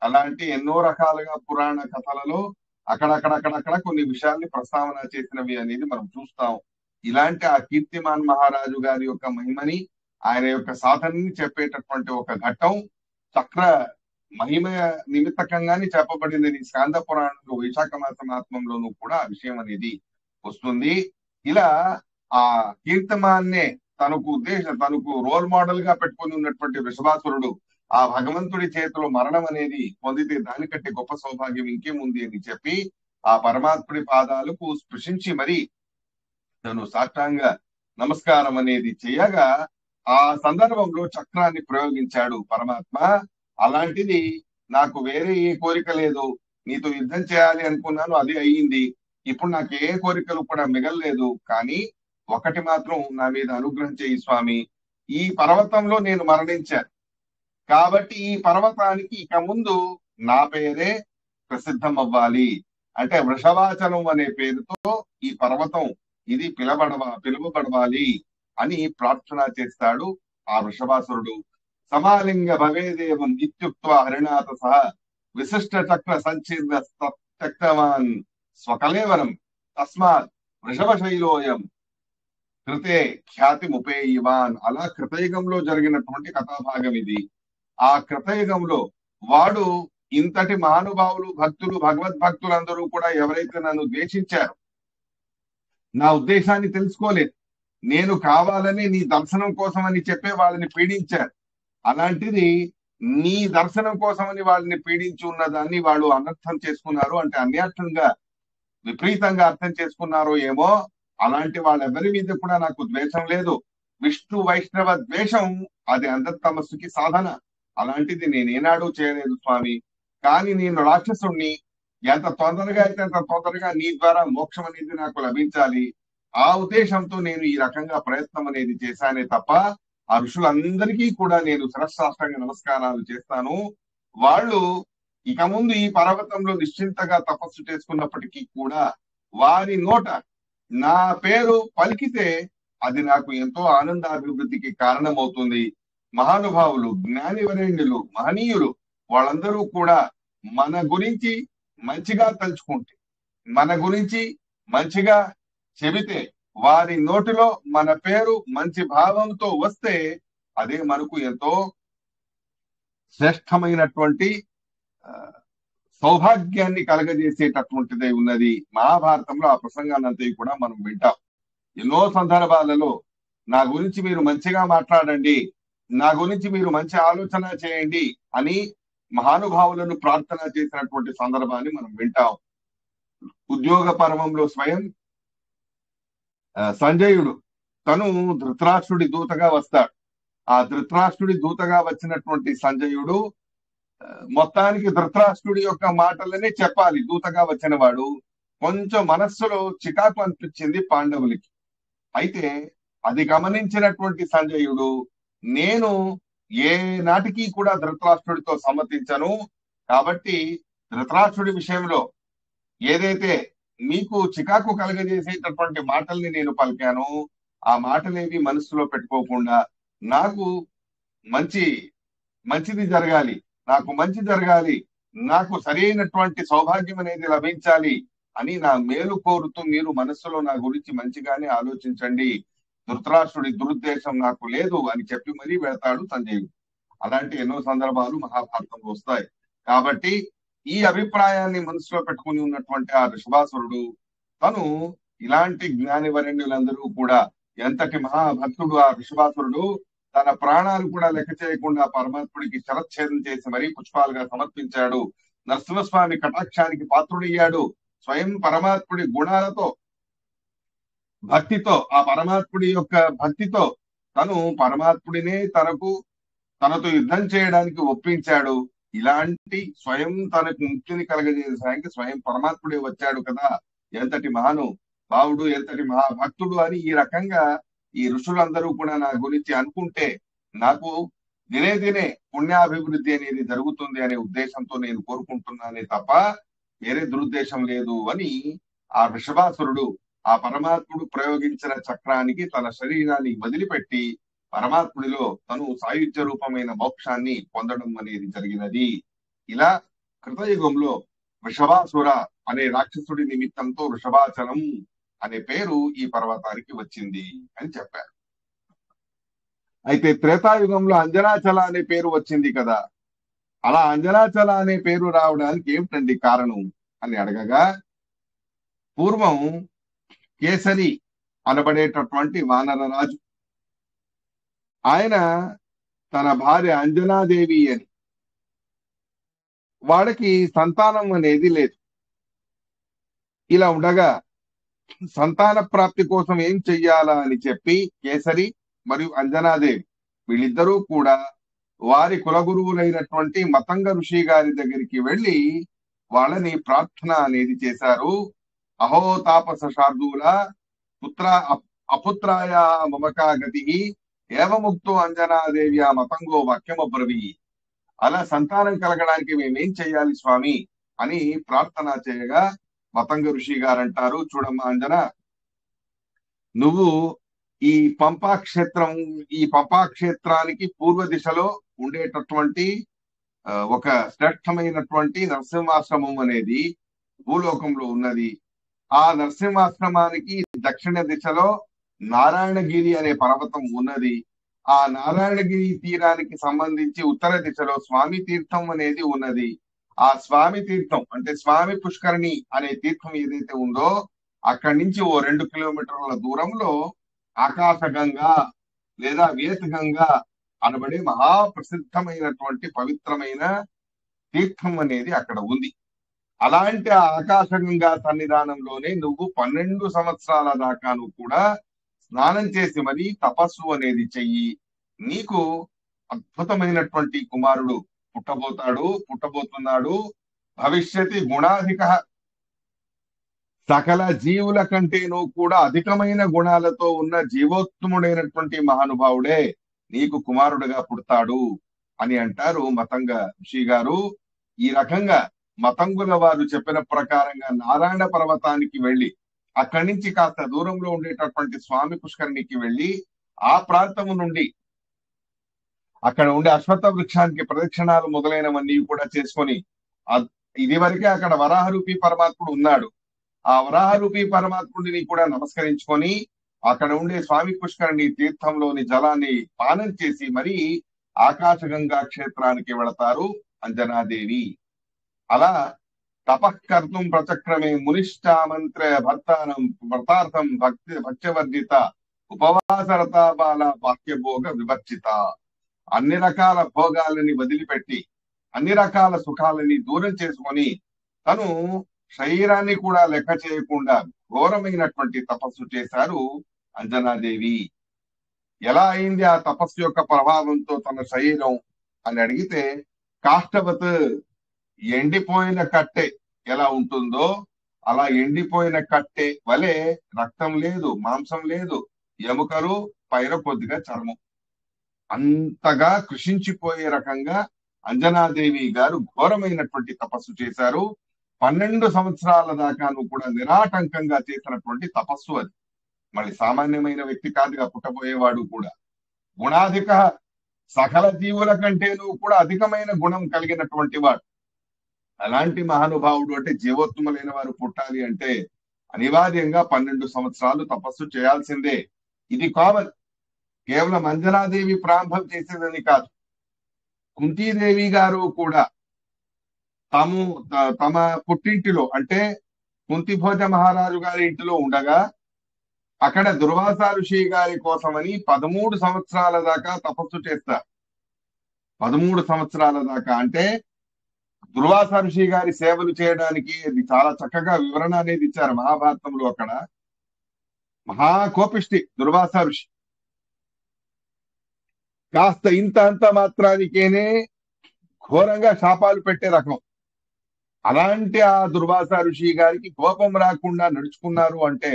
అలాంటి ఎన్నో రకాలుగా పురాణ కథలలో అక్కడక్కడక్కడక్కడ కొన్ని విషయాల్ని ప్రస్తావన చేసినవి అనేది మనం చూస్తాం. ఇలాంటి ఆ కీర్తిమాన్ మహారాజు గారి యొక్క మహిమని, ఆయన యొక్క సాధనని చెప్పేటటువంటి ఒక ఘట్టం చక్ర మహిమ నిమిత్తకంగానే చెప్పబడింది స్కాంద పురాణంలో వైశాఖ మాస మహాత్మ్యంలోనూ కూడా ఆ విషయం అనేది వస్తుంది. ఇలా ఆ కీర్తిమాన్నే తనకు రోల్ మోడల్ గా పెట్టుకుని ఉన్నటువంటి వృషభాసురుడు ఆ భగవంతుడి చేతిలో మరణం అనేది పొందితే దానికంటే గొప్ప సౌభాగ్యం ఇంకేముంది అని చెప్పి ఆ పరమాత్ముడి పాదాలకు స్పృశించి మరి తను సాష్టాంగ నమస్కారం అనేది చేయగా ఆ సందర్భంలో చక్రాన్ని ప్రయోగించాడు పరమాత్మ. అలాంటిది నాకు వేరే ఏ కోరిక లేదు, నీతో యుద్ధం చేయాలి అనుకున్నాను, అది అయ్యింది. ఇప్పుడు నాకు ఏ కోరికలు కూడా మిగలలేదు. కానీ ఒకటి మాత్రం నా మీద అనుగ్రహం చేయి స్వామి. ఈ పర్వతంలో నేను మరణించాను కాబట్టి ఈ పర్వతానికి ఇక ముందు నా పేరే ప్రసిద్ధం అవ్వాలి. అంటే వృషభాచలం అనే పేరుతో ఈ పర్వతం ఇది పిలువబడవాలి అని ప్రార్థన చేస్తాడు ఆ వృషభాసురుడు. సమాలింగ భవేదేవం ఇత్యుక్త్వా హరిణాథ సహ విశిష్ట చక్ర సంచీర్ణ త్యక్తవాన్ స్వకలేవరం తస్మాత్ వృషభశైలోయం కృతే ఖ్యాతి ముపేయివాన్. అలా కృతయుగంలో జరిగినటువంటి కథాభాగం ఇది. ఆ కృతయుగంలో వాడు ఇంతటి మహానుభావులు భక్తులు భగవద్భక్తులందరూ కూడా ఎవరైతే నన్ను ద్వేషించారో, నా ఉద్దేశాన్ని తెలుసుకోలేదు, నేను కావాలని నీ దర్శనం కోసమని చెప్పే వాళ్ళని పీడించారు. అలాంటిది నీ దర్శనం కోసమని వాళ్ళని పీడించి ఉన్న దాన్ని వాళ్ళు అనర్థం చేసుకున్నారు. అంటే అన్యార్థంగా విపరీతంగా అర్థం చేసుకున్నారో ఏమో. అలాంటి వాళ్ళెవరి మీద కూడా నాకు ద్వేషం లేదు. విష్ణు వైష్ణవ ద్వేషం అది అంధతమస్సుకి సాధన. అలాంటిది నేనేనాడు చేయలేదు స్వామి. కానీ నేను రాక్షసుణ్ణి, ఎంత తొందరగా అయితే అంత తొందరగా నీ ద్వారా మోక్షం అనేది నాకు లభించాలి. ఆ ఉద్దేశంతో నేను ఈ రకంగా ప్రయత్నం అనేది చేశానే తప్ప ఆ ఋషులందరికీ కూడా నేను శిరస్సాష్టాంగ నమస్కారాలు చేస్తాను. వాళ్ళు ఇక ముందు ఈ పర్వతంలో నిశ్చింతగా తపస్సు చేసుకున్నప్పటికీ కూడా వారి నోట నా పేరు పలికితే అది నాకు ఎంతో ఆనందాభివృద్ధికి కారణమవుతుంది. మహానుభావులు, జ్ఞానివరేణ్యులు, మహనీయులు వాళ్ళందరూ కూడా మన గురించి మంచిగా తలుచుకుంటే, మన గురించి మంచిగా చెబితే, వారి నోటిలో మన పేరు మంచి భావంతో వస్తే అదే మనకు ఎంతో శ్రేష్టమైనటువంటి సౌభాగ్యాన్ని కలగజేసేటటువంటిదే ఉన్నది. మహాభారతంలో ఆ ప్రసంగాన్నంతా కూడా మనం వింటాం. ఎన్నో సందర్భాలలో నా గురించి మీరు మంచిగా మాట్లాడండి, నా గురించి మీరు మంచి ఆలోచన చేయండి అని మహానుభావులను ప్రార్థన చేసినటువంటి సందర్భాన్ని మనం వింటాం. ఉద్యోగ పర్వంలో స్వయం సంజయుడు తను ధృతరాష్ట్రుడి దూతగా వస్తాడు. ఆ ధృతరాష్ట్రుడి దూతగా వచ్చినటువంటి సంజయుడు మొత్తానికి ధృతరాష్ట్రుడి యొక్క మాటలనే చెప్పాలి. దూతగా వచ్చిన వాడు కొంచెం మనస్సులో చికాకు అనిపించింది పాండవులకి. అయితే అది గమనించినటువంటి సంజయుడు, నేను ఏ నాటికి కూడా ధృతరాష్ట్రుడితో సమ్మతించను, కాబట్టి ధృతరాష్ట్రుడి విషయంలో ఏదైతే మీకు చికాకు కలగజేసేటటువంటి మాటల్ని నేను పలికాను, ఆ మాటలేవి మనసులో పెట్టుకోకుండా నాకు మంచిది జరగాలి, నాకు మంచి జరగాలి, నాకు సరైనటువంటి సౌభాగ్యం అనేది లభించాలి అని నా మేలు కోరుతూ మీరు మనస్సులో నా గురించి మంచిగానే ఆలోచించండి, ధృతరాష్ట్రుడి దురుద్దేశం నాకు లేదు అని చెప్పి మరీ వెళ్తాడు సంజయుడు. అలాంటి ఎన్నో సందర్భాలు మహాభారతంలో వస్తాయి. కాబట్టి ఈ అభిప్రాయాన్ని మనసులో పెట్టుకుని ఉన్నటువంటి ఆ ఋషభాసురుడు తను ఇలాంటి జ్ఞానివరణ్యులందరూ కూడా, ఎంతటి మహాభక్తుడు ఆ ఋషభాసురుడు, తన ప్రాణాలు కూడా లెక్క చేయకుండా పరమాత్ముడికి శరచ్ఛేదం చేసి మరీ పుష్పాలుగా సమర్పించాడు. నరసింహస్వామి కటాక్షానికి పాత్రుడయ్యాడు. స్వయం పరమాత్ముడి గుణాలతో, భక్తితో, ఆ పరమాత్ముడి యొక్క భక్తితో తను పరమాత్ముడినే తనతో యుద్ధం చేయడానికి ఒప్పించాడు. ఇలాంటి స్వయం తనకు ముక్తిని కలగజేయడానికి స్వయం పరమాత్ముడే వచ్చాడు కదా, ఎంతటి మహానుభావుడు, ఎంతటి మహాభక్తుడు అని ఈ రకంగా ఈ ఋషులందరూ కూడా నా గురించి అనుకుంటే నాకు దినే పుణ్యాభివృద్ధి అనేది జరుగుతుంది అనే ఉద్దేశంతో నేను కోరుకుంటున్నానే తప్ప వేరే దురుద్దేశం లేదు అని ఆ వృషభాసురుడు ఆ పరమాత్ముడు ప్రయోగించిన చక్రానికి తన శరీరాన్ని వదిలిపెట్టి పరమాత్ముడిలో తను సాయుధ్య రూపమైన మోక్షాన్ని పొందడం అనేది జరిగినది. ఇలా కృతయుగంలో వృషభాసుర అనే రాక్షసుడి నిమిత్తంతో వృషభాచలం అనే పేరు ఈ పర్వతానికి వచ్చింది అని చెప్పారు. అయితే త్రేతాయుగంలో అంజనాచల అనే పేరు వచ్చింది కదా, అలా అంజనాచల అనే పేరు రావడానికి ఏమిటండి కారణం అని అడగగా, పూర్వం కేసరి అనబడేటటువంటి వానర రాజు, ఆయన తన భార్య అంజనాదేవి అని, వాడికి సంతానం అనేది లేదు. ఇలా ఉండగా సంతాన ప్రాప్తి కోసం ఏం చెయ్యాలా అని చెప్పి కేసరి మరియు అంజనాదేవి వీళ్ళిద్దరూ కూడా వారి కులగురువులైనటువంటి మతంగ ఋషి గారి దగ్గరికి వెళ్లి వాళ్ళని ప్రార్థన అనేది చేశారు. అహో తాపస శార్దూల పుత్ర అపుత్రాయ మమకా గతి ఏవముక్తో అంజనాదేవి ఆ మతంగో వాక్యమబ్రవి. అలా సంతానం కలగడానికి మేమేం చెయ్యాలి స్వామి అని ప్రార్థన చేయగా మతంగ ఋషి గారు అంటారు, చూడమ్మా అంజన, నువ్వు ఈ పంపాక్షేత్రానికి పూర్వ దిశలో ఉండేటటువంటి ఒక శ్రేష్టమైనటువంటి నరసింహాశ్రమం అనేది భూలోకంలో ఉన్నది. ఆ నరసింహాశ్రమానికి దక్షిణ దిశలో నారాయణగిరి అనే పర్వతం ఉన్నది. ఆ నారాయణగిరి తీరానికి సంబంధించి ఉత్తర దిశలో స్వామి తీర్థం అనేది ఉన్నది. ఆ స్వామి తీర్థం అంటే స్వామి పుష్కరిణి అనే తీర్థం ఏదైతే ఉందో అక్కడి నుంచి ఓ 2 కిలోమీటర్ల దూరంలో ఆకాశగంగా లేదా వేతగంగా అనబడే మహాప్రసిద్ధమైనటువంటి పవిత్రమైన తీర్థం అనేది అక్కడ ఉంది. అలాంటి ఆ ఆకాశగంగా సన్నిధానంలోనే నువ్వు 12 సంవత్సరాల దాకాను కూడా స్నానం చేసి మరీ తపస్సు అనేది చెయ్యి. నీకు అద్భుతమైనటువంటి కుమారుడు పుట్టబోతున్నాడు. భవిష్యతి గుణాధిక, సకల జీవుల కంటేనూ కూడా అధికమైన గుణాలతో ఉన్న జీవోత్తముడైనటువంటి మహానుభావుడే నీకు కుమారుడుగా పుడతాడు అని అంటారు మతంగ ఋషి గారు. ఈ రకంగా మతంగుల వారు చెప్పిన ప్రకారంగా నారాయణ పర్వతానికి వెళ్లి అక్కడి నుంచి కాస్త దూరంలో ఉండేటటువంటి స్వామి పుష్కరిణికి వెళ్లి ఆ ప్రాంతము నుండి అక్కడ ఉండే అశ్వత్థ వృక్షానికి ప్రదక్షిణాలు మొదలైనవన్నీ కూడా చేసుకొని, ఇది వరకే అక్కడ వరాహరూపీ పరమాత్ముడు ఉన్నాడు, ఆ వరాహరూపీ పరమాత్ముడిని కూడా నమస్కరించుకొని అక్కడ ఉండే స్వామి పుష్కరిణి తీర్థంలోని జలాన్ని పానం చేసి మరీ ఆకాశగంగా క్షేత్రానికి వెళతారు అంజనాదేవి. అలా తపఃకర్తుం ప్రచక్రమే మునిష్టామంత్ర భర్తార్థం భక్త్యవర్జిత ఉపవాసరత బాల వాక్యభోగ వివర్జిత. అన్ని రకాల భోగాలని వదిలిపెట్టి అన్ని రకాల సుఖాలని దూరం చేసుకొని తను శరీరాన్ని కూడా లెక్క చేయకుండా ఘోరమైనటువంటి తపస్సు చేశారు అంజనాదేవి. ఎలా అయింది ఆ తపస్సు యొక్క ప్రభావంతో తన శరీరం అని అడిగితే, కాష్టవత్, ఎండిపోయిన కట్టె ఎలా ఉంటుందో అలా ఎండిపోయిన కట్టె వలె, రక్తం లేదు, మాంసం లేదు, ఎముకలు, పైన కొద్దిగా చర్మం, అంతగా కృషించిపోయే రకంగా అంజనాదేవి గారు ఘోరమైనటువంటి తపస్సు చేశారు. 12 సంవత్సరాల దాకాను కూడా నిరాటంకంగా చేసినటువంటి తపస్సు అది. మళ్ళీ సామాన్యమైన వ్యక్తి కాదుగా పుట్టబోయేవాడు కూడా. గుణాధిక, సకల జీవుల కంటేనూ కూడా అధికమైన గుణం కలిగినటువంటి వాడు. అలాంటి మహానుభావుడు అంటే జీవోత్తములైన వారు పుట్టాలి అంటే అనివార్యంగా 12 సంవత్సరాలు తపస్సు చేయాల్సిందే. ఇది కామన్. కేవలం అంజనాదేవి ప్రారంభం చేసేదని కాదు. కుంతీదేవి గారు కూడా తమ పుట్టింటిలో అంటే కుంతిభోజ మహారాజు గారి ఇంటిలో ఉండగా అక్కడ దుర్వాస ఋషి గారి కోసమని 13 సంవత్సరాల దాకా తపస్సు చేస్తారు. 13 సంవత్సరాల దాకా అంటే దుర్వాస ఋషి గారి సేవలు చేయడానికి అది చాలా చక్కగా వివరణ అనేది ఇచ్చారు మహాభారతంలో. అక్కడ మహాకోపిష్టి దుర్వాస ఋషి, కాస్త ఇంత అంత మాత్రానికేనే ఘోరంగా శాపాలు పెట్టే రకం. అలాంటి ఆ దుర్వాస ఋషి గారికి కోపం రాకుండా నడుచుకున్నారు అంటే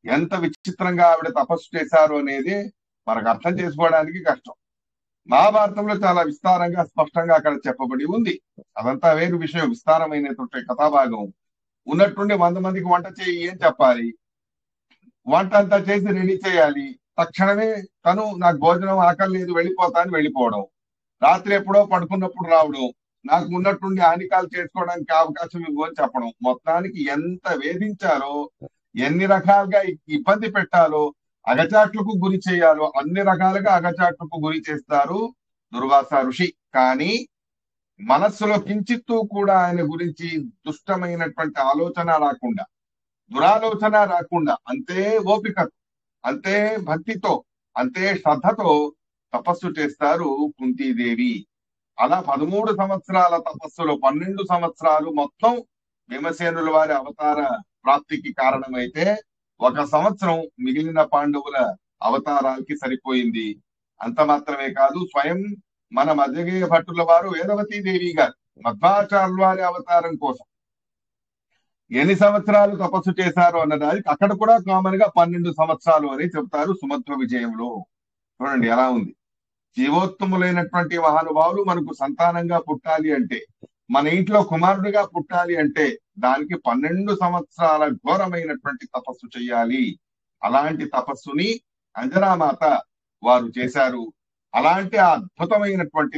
ఎంత విచిత్రంగా ఆవిడ తపస్సు చేశారు అనేది మనకు అర్థం చేసుకోవడానికి కష్టం. మహాభారతంలో చాలా విస్తారంగా స్పష్టంగా అక్కడ చెప్పబడి ఉంది. అదంతా వేరు విషయం, విస్తారమైనటువంటి కథాభాగం. ఉన్నట్టుండి 100 మందికి వంట చేయి అని చెప్పాలి. వంట అంతా చేసి రెడీ చేయాలి. తక్షణమే తను నాకు భోజనం ఆకలి లేదు వెళ్ళిపోతాను వెళ్ళిపోవడం. రాత్రి ఎప్పుడో పడుకున్నప్పుడు రావడం, నాకు ఉన్నట్టుండి హానికాలు చేసుకోవడానికి అవకాశం ఇవ్వు అని చెప్పడం. మొత్తానికి ఎంత వేధించాలో, ఎన్ని రకాలుగా ఇబ్బంది పెట్టాలో, అగచాట్లకు గురి చేయాలో అన్ని రకాలుగా అగచాట్లకు గురి చేస్తారు దుర్వాస ఋషి. కానీ మనస్సులో కించిత్తు కూడా ఆయన గురించి దుష్టమైనటువంటి ఆలోచన రాకుండా, దురాలోచన రాకుండా, అంతే ఓపికతో, అంతే భక్తితో, అంతే శ్రద్ధతో తపస్సు చేస్తారు కుంతీదేవి. అలా 13 సంవత్సరాల తపస్సులో 12 సంవత్సరాలు మొత్తం భీమసేనుల వారి అవతార ప్రాప్తికి కారణమైతే 1 సంవత్సరం మిగిలిన పాండవుల అవతారాలకి సరిపోయింది. అంత మాత్రమే కాదు, స్వయం మన మధ్యగేయ భట్టుల వారు వేదవతీ దేవి గారు మధ్వాచార్యుల వారి అవతారం కోసం ఎన్ని సంవత్సరాలు తపస్సు చేశారు అన్నదానికి అక్కడ కూడా కామన్ గా 12 సంవత్సరాలు అని చెప్తారు సుమధ్వ విజయంలో. చూడండి ఎలా ఉంది. జీవోత్తములైనటువంటి మహానుభావులు మనకు సంతానంగా పుట్టాలి అంటే, మన ఇంట్లో కుమారుడిగా పుట్టాలి అంటే దానికి 12 సంవత్సరాల ఘోరమైనటువంటి తపస్సు చేయాలి. అలాంటి తపస్సుని అంజనామాత వారు చేశారు. అలాంటి అద్భుతమైనటువంటి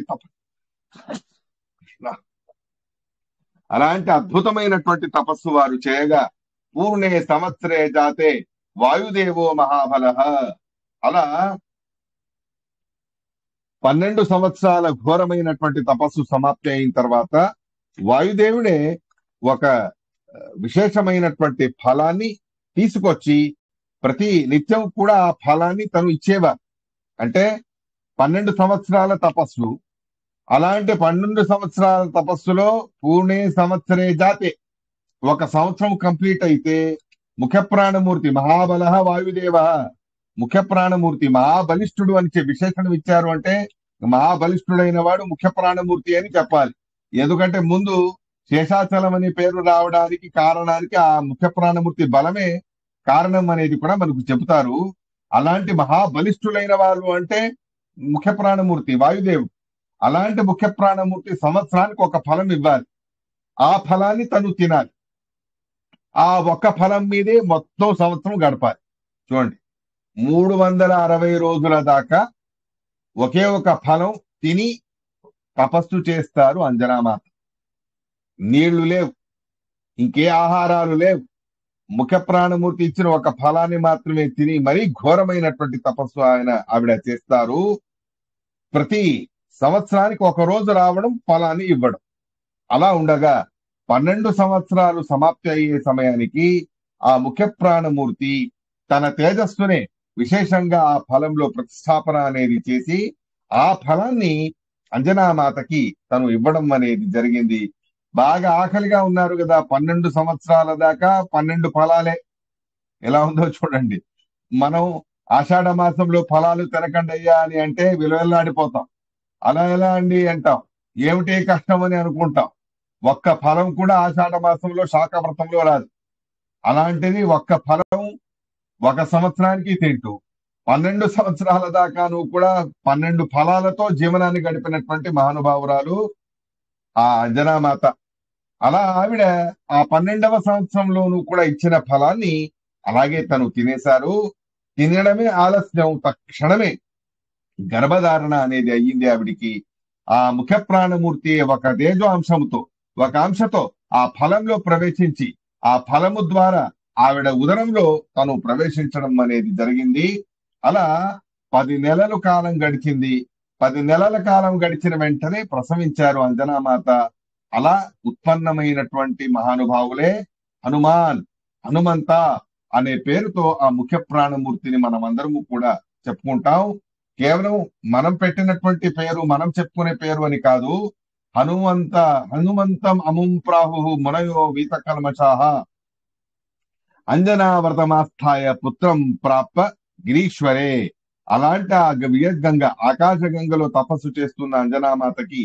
తపస్సు వారు చేయగా పూర్ణే సంవత్సరే జాతే వాయుదేవో మహాబల. అలా 12 సంవత్సరాల ఘోరమైనటువంటి తపస్సు సమాప్తి అయిన తర్వాత వాయుదేవుడే ఒక విశేషమైనటువంటి ఫలాన్ని తీసుకొచ్చి ప్రతి నిత్యం కూడా ఆ ఫలాన్ని తను ఇచ్చేవారు. అంటే 12 సంవత్సరాల తపస్సు, అలాంటి 12 సంవత్సరాల తపస్సులో పూర్ణే సంవత్సరే జాతే 1 సంవత్సరం కంప్లీట్ అయితే ముఖ్య ప్రాణమూర్తి మహాబల వాయుదేవ, ముఖ్య ప్రాణమూర్తి మహాబలిష్ఠుడు అని విశేషణం ఇచ్చారు. అంటే మహాబలిష్ఠుడైన వాడు ముఖ్య ప్రాణమూర్తి అని చెప్పాలి. ఎందుకంటే ముందు శేషాచలం అనే పేరు రావడానికి కారణానికి ఆ ముఖ్య ప్రాణమూర్తి బలమే కారణం అనేది కూడా మనకు చెబుతారు. అలాంటి మహాబలిష్ఠులైన వాళ్ళు అంటే ముఖ్య ప్రాణమూర్తి వాయుదేవుడు. అలాంటి ముఖ్య ప్రాణమూర్తి సంవత్సరానికి ఒక ఫలం ఇవ్వాలి. ఆ ఫలాన్ని తను తినాలి. ఆ ఒక్క ఫలం మీదే మొత్తం సంవత్సరం గడపాలి. చూడండి, 360 రోజుల దాకా ఒకే ఒక ఫలం తిని తపస్సు చేస్తారు అంజనామాత. నీళ్లు లేవు, ఇంకే ఆహారాలు లేవు, ముఖ్య ప్రాణమూర్తి ఇచ్చిన ఒక ఫలాన్ని మాత్రమే తిని మరీ ఘోరమైనటువంటి తపస్సు ఆవిడ చేస్తారు. ప్రతి సంవత్సరానికి ఒక రోజు రావడం, ఫలాన్ని ఇవ్వడం. అలా ఉండగా 12 సంవత్సరాలు సమాప్తి అయ్యే సమయానికి ఆ ముఖ్య ప్రాణమూర్తి తన తేజస్సునే విశేషంగా ఆ ఫలంలో ప్రతిష్టాపన అనేది చేసి ఆ ఫలాన్ని అంజనామాతకి తను ఇవ్వడం అనేది జరిగింది. బాగా ఆకలిగా ఉన్నారు కదా, 12 సంవత్సరాల దాకా 12 ఫలాలే. ఎలా ఉందో చూడండి. మనం ఆషాఢ మాసంలో ఫలాలు తినకండి అయ్యా అని అంటే విలువెల్లాడిపోతాం. అలా ఎలా అండి అంటాం. ఏమిటి కష్టం అని అనుకుంటాం. ఒక్క ఫలం కూడా ఆషాఢ మాసంలో శాకవ్రతంలో రాదు. అలాంటిది ఒక్క ఫలం ఒక సంవత్సరానికి తింటూ 12 సంవత్సరాల దాకా నువ్వు కూడా 12 ఫలాలతో జీవనాన్ని గడిపినటువంటి మహానుభావురాలు ఆ అంజనామాత. అలా ఆవిడ ఆ 12వ సంవత్సరంలోనూ కూడా ఇచ్చిన ఫలాన్ని అలాగే తను తినేశారు. తినడమే ఆలస్యం, తక్షణమే గర్భధారణ అనేది అయ్యింది ఆవిడికి. ఆ ముఖ్య ప్రాణమూర్తి ఒక తేజో అంశంతో, ఒక అంశతో ఆ ఫలంలో ప్రవేశించి ఆ ఫలము ద్వారా ఆవిడ ఉదరంలో తను ప్రవేశించడం అనేది జరిగింది. అలా 10 నెలల కాలం గడిచింది. 10 నెలల కాలం గడిచిన వెంటనే ప్రసవించారు అంజనామాత. అలా ఉత్పన్నమైనటువంటి మహానుభావులే హనుమంత అనే పేరుతో ఆ ముఖ్య ప్రాణమూర్తిని మనం అందరము కూడా చెప్పుకుంటాం. కేవలం మనం పెట్టినటువంటి పేరు, మనం చెప్పుకునే పేరు అని కాదు. హనుమంతం అముం ప్రాహు మునయో వీత కల్మషాహ అంజనావ్రతమాస్థాయ పుత్రం ప్రాప్త గిరీశ్వరే. అలాంటి ఆ వియద్గంగ, ఆకాశ గంగలో తపస్సు చేస్తున్న అంజనామాతకి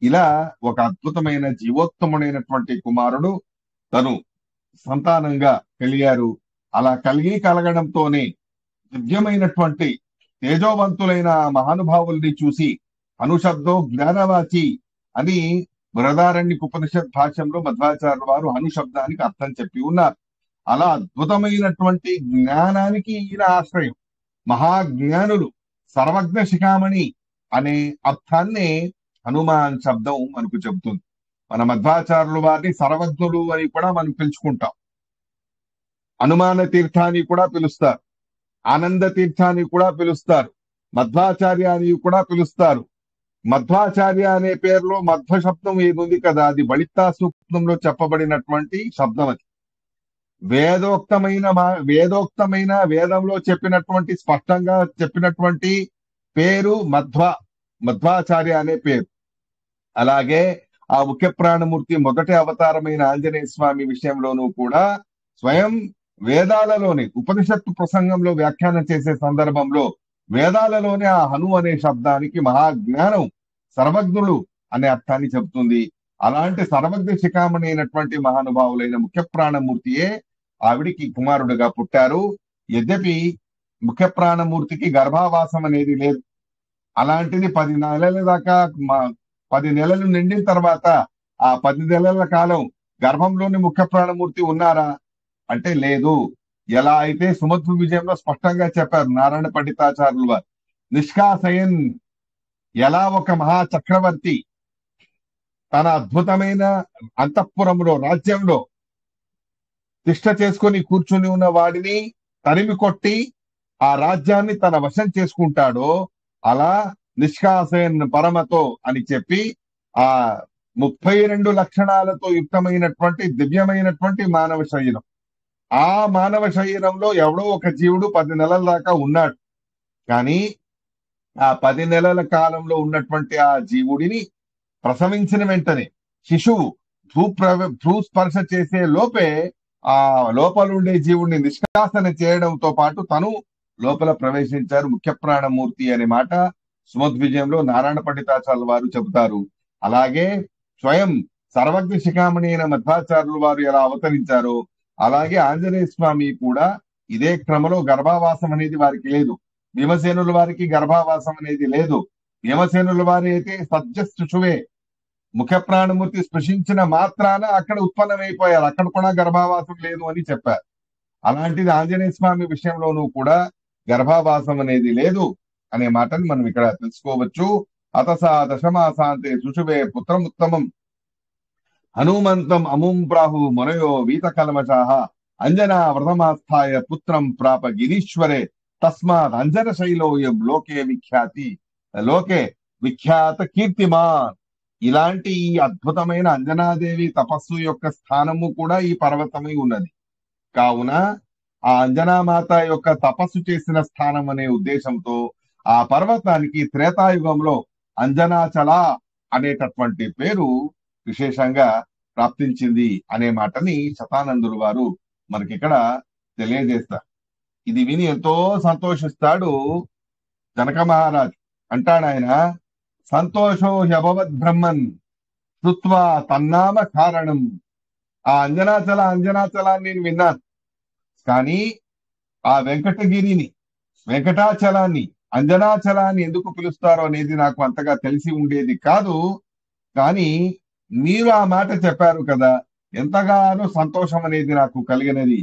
ఇలా ఒక అద్భుతమైన జీవోత్తముడైనటువంటి కుమారుడు తను సంతానంగా కలిగారు. అలా కలగడంతోనే దివ్యమైనటువంటి తేజోవంతులైన మహానుభావుల్ని చూసి అనుశబ్దో జ్ఞానవాచి అని బృహదారణ్యక ఉపనిషత్ భాష్యంలో మధ్వాచార్యుల వారు అనుశబ్దానికి అర్థం చెప్పి ఉన్నారు. అలా అద్భుతమైనటువంటి జ్ఞానానికి ఈయన ఆశ్రయం. మహాజ్ఞానులు, సర్వజ్ఞ శిఖామణి అనే అర్థాన్ని హనుమాన్ శబ్దం మనకు చెబుతుంది. మన మధ్వాచార్యుల వారిని సర్వజ్ఞులు అని కూడా మనం పిలుచుకుంటాం. హనుమాన తీర్థాన్ని కూడా పిలుస్తారు, ఆనంద తీర్థాన్ని కూడా పిలుస్తారు, మధ్వాచార్య అని కూడా పిలుస్తారు. మధ్వాచార్య అనే పేరులో మధ్వ శబ్దం ఏది ఉంది కదా, అది బళితా సూక్తంలో చెప్పబడినటువంటి శబ్దం. అది వేదోక్తమైన వేదంలో చెప్పినటువంటి, స్పష్టంగా చెప్పినటువంటి పేరు మధ్వాచార్య అనే పేరు. అలాగే ఆ ముఖ్య ప్రాణమూర్తి మొదటి అవతారమైన ఆంజనేయ స్వామి విషయంలోనూ కూడా స్వయం వేదాలలోని ఉపనిషత్తు ప్రసంగంలో వ్యాఖ్యానం చేసే సందర్భంలో వేదాలలోనే ఆ హను అనే శబ్దానికి మహాజ్ఞానం, సర్వజ్ఞులు అనే అర్థాన్ని చెబుతుంది. అలాంటి సర్వజ్ఞ శిఖామణి అయినటువంటి మహానుభావులైన ముఖ్య ప్రాణమూర్తియే ఆవిడికి కుమారుడుగా పుట్టారు. యద్యపి ముఖ్య ప్రాణమూర్తికి గర్భావాసం అనేది లేదు. అలాంటిది 10 నెలల దాకా 10 నెలలు నిండిన తర్వాత ఆ 10 నెలల కాలం గర్భంలోని ముఖ్య ప్రాణమూర్తి ఉన్నారా అంటే లేదు. ఎలా అయితే సుమధ్వ విజయంలో స్పష్టంగా చెప్పారు నారాయణ పండితాచార్యులు వారు, నిష్కాసయన్, ఎలా ఒక మహా చక్రవర్తి తన అద్భుతమైన అంతఃపురంలో, రాజ్యంలో తిష్ట చేసుకొని కూర్చుని ఉన్న వాడిని తరిమి కొట్టి ఆ రాజ్యాన్ని తన వశం చేసుకుంటాడో, అలా నిష్కాసయన్ పరమతో అని చెప్పి ఆ 32 లక్షణాలతో యుక్తమైనటువంటి దివ్యమైనటువంటి మానవ శరీరం, ఆ మానవ శరీరంలో ఎవడో ఒక జీవుడు 10 నెలల దాకా ఉన్నాడు. కానీ ఆ 10 నెలల కాలంలో ఉన్నటువంటి ఆ జీవుడిని ప్రసవించిన వెంటనే శిశువు భూస్పర్శ చేసే లోపే ఆ లోపల ఉండే జీవుడిని నిష్కాసన చేయడంతో పాటు తను లోపల ప్రవేశించారు ముఖ్య ప్రాణమూర్తి అనే మాట సుమద్విజయంలో నారాయణ పండితాచార్యుల వారు చెబుతారు. అలాగే స్వయం సర్వజ్ఞ శిఖామణి అయిన మధ్వాచార్యుల వారు ఎలా అవతరించారో అలాగే ఆంజనేయ స్వామి కూడా ఇదే క్రమంలో గర్భావాసం అనేది వారికి లేదు. భీమసేనుల వారికి గర్భావాసం అనేది లేదు. భీమసేనుల వారి అయితే సత్యశిశువే, ముఖ్య ప్రాణమూర్తి స్పృశించిన మాత్రాన అక్కడ ఉత్పన్నమైపోయారు, అక్కడ కూడా గర్భావాసం లేదు అని చెప్పారు. అలాంటిది ఆంజనేయ స్వామి విషయంలోనూ కూడా గర్భావాసం అనేది లేదు అనే మాటని మనం ఇక్కడ తెలుసుకోవచ్చు. అతసా దశమాసాంతే శుశువే పుత్రముత్తమం హనుమంతం అముం ప్రాహు మునయో వీత కల్మషాః అంజనా వ్రతమాస్థాయ పుత్రం ప్రాప గిరీశ్వరే తస్మాత్ అంజన శైలోయం లోకే విఖ్యాత కీర్తిమాన్. ఇలాంటి ఈ అద్భుతమైన అంజనాదేవి తపస్సు యొక్క స్థానము కూడా ఈ పర్వతమై ఉన్నది. కావున ఆ అంజనామాత యొక్క తపస్సు చేసిన స్థానం అనే ఉద్దేశంతో ఆ పర్వతానికి త్రేతాయుగంలో అంజనాచల అనేటటువంటి పేరు విశేషంగా ప్రాప్తించింది అనే మాటని శతానందులు వారు మనకి ఇక్కడ తెలియజేస్తారు. ఇది విని ఎంతో సంతోషిస్తాడు జనక మహారాజు. అంటాడు ఆయన, సంతోషో హ్యభవద్ బ్రహ్మన్ శృత్వా తన్నామ కారణం. ఆ అంజనాచలాన్ని నేను విన్నాను, కానీ ఆ వెంకటాచలాన్ని అంజనాచలాన్ని ఎందుకు పిలుస్తారో అనేది నాకు అంతగా తెలిసి ఉండేది కాదు. కానీ మీరు ఆ మాట చెప్పారు కదా, ఎంతగానో సంతోషం అనేది నాకు కలిగినది.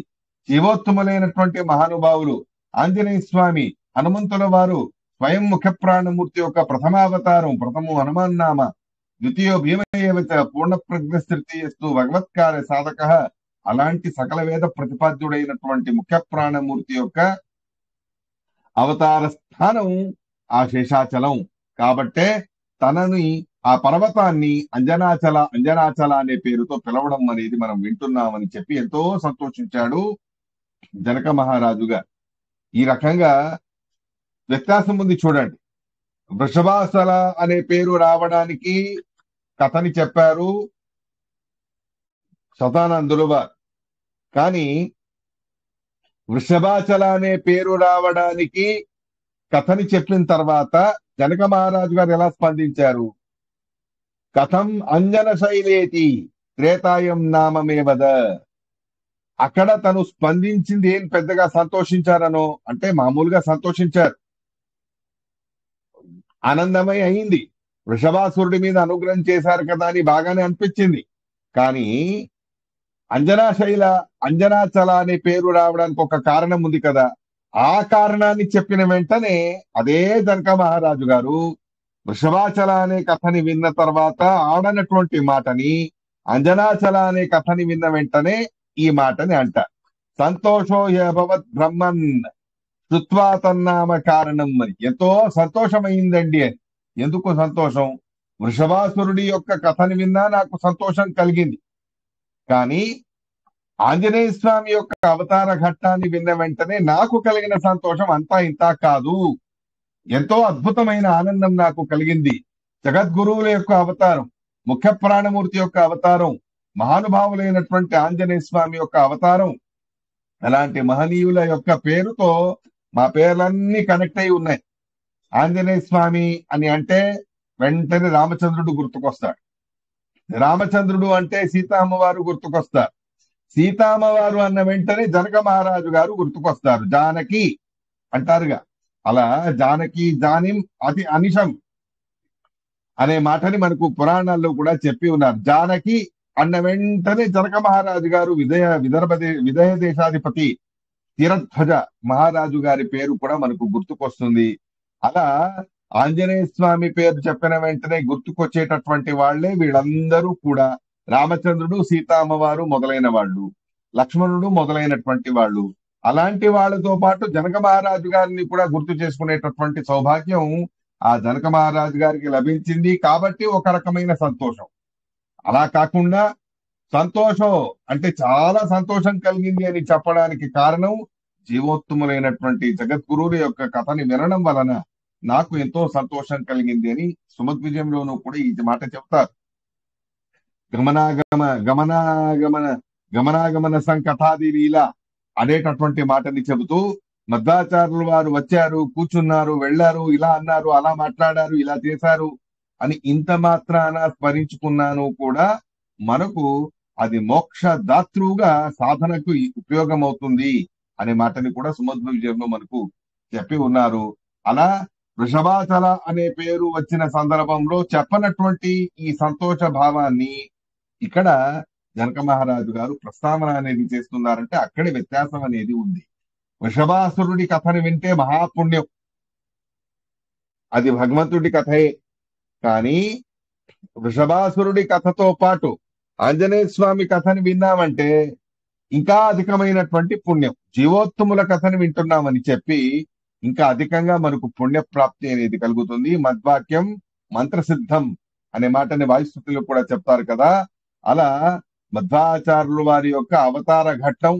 జీవోత్తములైనటువంటి మహానుభావులు ఆంజనేయ స్వామి, హనుమంతుల వారు స్వయం ముఖ్య ప్రాణమూర్తి యొక్క ప్రథమావతారం, ప్రథమో హనుమాన్నామ ద్వితీయో భీమయేవచ పూర్ణ ప్రజ్ఞస్తృతీయస్తు భగవత్కార్య సాధక. అలాంటి సకల వేద ప్రతిపాద్యుడైనటువంటి ముఖ్య ప్రాణమూర్తి యొక్క అవతార స్థానం ఆ శేషాచలం. కాబట్టే తనని ఆ పర్వతాన్ని అంజనాచల అనే పేరుతో పిలవడం అనేది మనం వింటున్నామని చెప్పి ఎంతో సంతోషించాడు జనక మహారాజుగా. ఈ రకంగా వ్యత్యాసం ఉంది చూడండి. వృషభాచల అనే పేరు రావడానికి కథని చెప్పారు శతానందులు వారు, కానీ వృషభాచల అనే పేరు రావడానికి కథని చెప్పిన తర్వాత జనక మహారాజు గారు ఎలా స్పందించారు? కథం అంజన శైలేతి త్రేతాయం నామమేవద. అక్కడ తను స్పందించింది ఏం పెద్దగా సంతోషించారనో, అంటే మామూలుగా సంతోషించారు, ఆనందమై అయింది. వృషభాసురుడి మీద అనుగ్రహం చేశారు కదా అని బాగానే అనిపించింది. కానీ అంజనాచల అనే పేరు రావడానికి ఒక కారణం ఉంది కదా. ఆ కారణాన్ని చెప్పిన వెంటనే అదే జనక మహారాజు గారు వృషభాచల అనే కథని విన్న తర్వాత ఆడనటువంటి మాటని, అంజనాచల అనే కథని విన్న వెంటనే ఈ మాటని అంటారు. సంతోషో భవత్ బ్రహ్మన్ శృత్వా తన్నామ కారణం అని. ఎంతో సంతోషమైందండి అని. ఎందుకు సంతోషం? వృషభాసురుడి యొక్క కథని విన్నా నాకు సంతోషం కలిగింది, కానీ ఆంజనేయ స్వామి యొక్క అవతార ఘట్టాన్ని విన్న వెంటనే నాకు కలిగిన సంతోషం అంతా ఇంతా కాదు. ఎంతో అద్భుతమైన ఆనందం నాకు కలిగింది. జగద్గురువుల యొక్క అవతారం, ముఖ్య ప్రాణమూర్తి యొక్క అవతారం, మహానుభావులైనటువంటి ఆంజనేయ స్వామి యొక్క అవతారం, అలాంటి మహనీయుల యొక్క పేరుతో మా పేర్లన్నీ కనెక్ట్ అయి ఉన్నాయి. ఆంజనేయ స్వామి అని అంటే వెంటనే రామచంద్రుడు గుర్తుకొస్తాడు. రామచంద్రుడు అంటే సీతామ్మవారు గుర్తుకొస్తారు. సీతామ్మవారు అన్న వెంటనే జనక మహారాజు గారు గుర్తుకొస్తారు. జానకి అంటారుగా, అలా జానకి జానిం అతి అనిశం అనే మాటని మనకు పురాణాల్లో కూడా చెప్పి ఉన్నారు. జానకి అన్న వెంటనే జనక మహారాజు గారు విదయ దేశాధిపతి తీరధ్వజ మహారాజు గారి పేరు కూడా మనకు గుర్తుకొస్తుంది. అలా ఆంజనేయ స్వామి పేరు చెప్పిన వెంటనే గుర్తుకొచ్చేటటువంటి వాళ్లే వీళ్ళందరూ కూడా. రామచంద్రుడు, సీతామ్మవారు మొదలైన వాళ్ళు, లక్ష్మణుడు మొదలైనటువంటి వాళ్ళు. అలాంటి వాళ్ళతో పాటు జనక మహారాజు గారిని కూడా గుర్తు చేసుకునేటటువంటి సౌభాగ్యం ఆ జనక మహారాజు గారికి లభించింది. కాబట్టి ఒక రకమైన సంతోషం. అలా కాకుండా సంతోషం అంటే చాలా సంతోషం కలిగింది అని చెప్పడానికి కారణం జీవోత్తములైనటువంటి జగద్గురువుల యొక్క కథని వినడం వలన నాకు ఎంతో సంతోషం కలిగింది అని సుమద్విజయంలోనూ కూడా ఈ మాట చెప్తారు. గమనాగమన సంకథాది లీల అనేటటువంటి మాటని చెబుతూ, మధ్వాచార్యుల వారు వచ్చారు, కూర్చున్నారు, వెళ్లారు, ఇలా అన్నారు, అలా మాట్లాడారు, ఇలా చేశారు అని ఇంత మాత్రాన స్మరించుకున్నాను కూడా మనకు అది మోక్ష దాతృగా సాధనకు ఉపయోగం అవుతుంది అనే మాటని కూడా సుమద్విజయంలో మనకు చెప్పి ఉన్నారు. అలా వృషభాచల అనే పేరు వచ్చిన సందర్భంలో చెప్పనటువంటి ఈ సంతోష భావాన్ని ఇక్కడ జనక మహారాజు గారు ప్రస్తావన అనేది చేస్తున్నారంటే అక్కడే వ్యత్యాసం అనేది ఉంది. వృషభాసురుడి కథని వింటే మహాపుణ్యం, అది భగవంతుడి కథయే. కానీ వృషభాసురుడి కథతో పాటు ఆంజనేయ స్వామి కథని విన్నామంటే ఇంకా అధికమైనటువంటి పుణ్యం. జీవోత్తముల కథని వింటున్నామని చెప్పి ఇంకా అధికంగా మనకు పుణ్యప్రాప్తి అనేది కలుగుతుంది. మద్వాక్యం మంత్రసిద్ధం అనే మాటని వాయుస్థుతులు కూడా చెప్తారు కదా. అలా మధ్వాచార్యుల వారి యొక్క అవతార ఘట్టం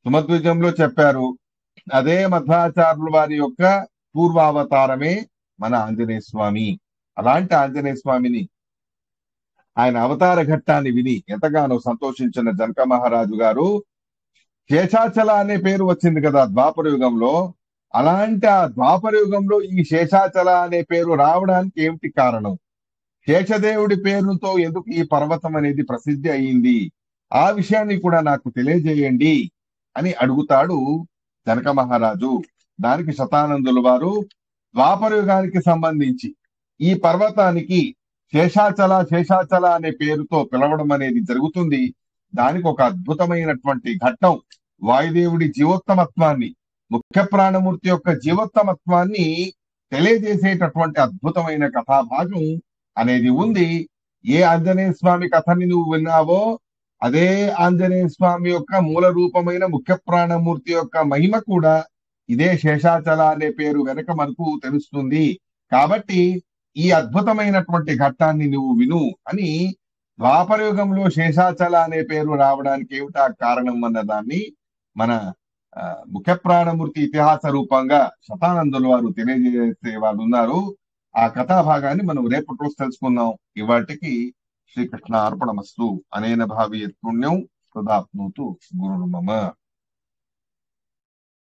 సుమద్విజంలో చెప్పారు. అదే మధ్వాచార్యుల వారి యొక్క పూర్వావతారమే మన ఆంజనేయ స్వామి. అలాంటి ఆంజనేయ స్వామిని, ఆయన అవతార ఘట్టాన్ని విని ఎంతగానో సంతోషించిన జనక మహారాజు గారు శేషాచల అనే పేరు వచ్చింది కదా ద్వాపర యుగంలో. అలాంటి ఆ ద్వాపర యుగంలో ఈ శేషాచల అనే పేరు రావడానికి ఏమిటి కారణం? శేషదేవుడి పేరుతో ఎందుకు ఈ పర్వతం అనేది ప్రసిద్ధి అయింది? ఆ విషయాన్ని కూడా నాకు తెలియజేయండి అని అడుగుతాడు జనక మహారాజు. దానికి శతానందుల వారు ద్వాపర యుగానికి సంబంధించి ఈ పర్వతానికి శేషాచల అనే పేరుతో పిలవడం అనేది జరుగుతుంది. దానికి ఒక అద్భుతమైనటువంటి ఘట్టం, వాయుదేవుడి జీవోత్తమత్వాన్ని, ముఖ్య ప్రాణమూర్తి యొక్క జీవోత్తమత్వాన్ని తెలియజేసేటటువంటి అద్భుతమైన కథాభాగం అనేది ఉంది. ఏ ఆంజనేయ స్వామి కథని నువ్వు విన్నావో అదే ఆంజనేయ స్వామి యొక్క మూల రూపమైన ముఖ్య ప్రాణమూర్తి యొక్క మహిమ కూడా ఇదే శేషాచల అనే పేరు వెనక మనకు తెలుస్తుంది. కాబట్టి ఈ అద్భుతమైనటువంటి ఘట్టాన్ని నువ్వు విను అని ద్వాపర యుగంలో శేషాచల అనే పేరు రావడానికి ఏమిటా కారణం అన్న దాన్ని మన ముఖ్య ప్రాణమూర్తి ఇతిహాస రూపంగా శతానందుల వారు తెలియజేసే వాళ్ళు ఉన్నారు. ఆ కథాభాగాన్ని మనం రేపటి రోజు తెలుసుకుందాం. ఇవాటికి శ్రీకృష్ణ అర్పణమస్తు. అనేన భావి పుణ్యం తదాప్నోతు గురుర్మమ.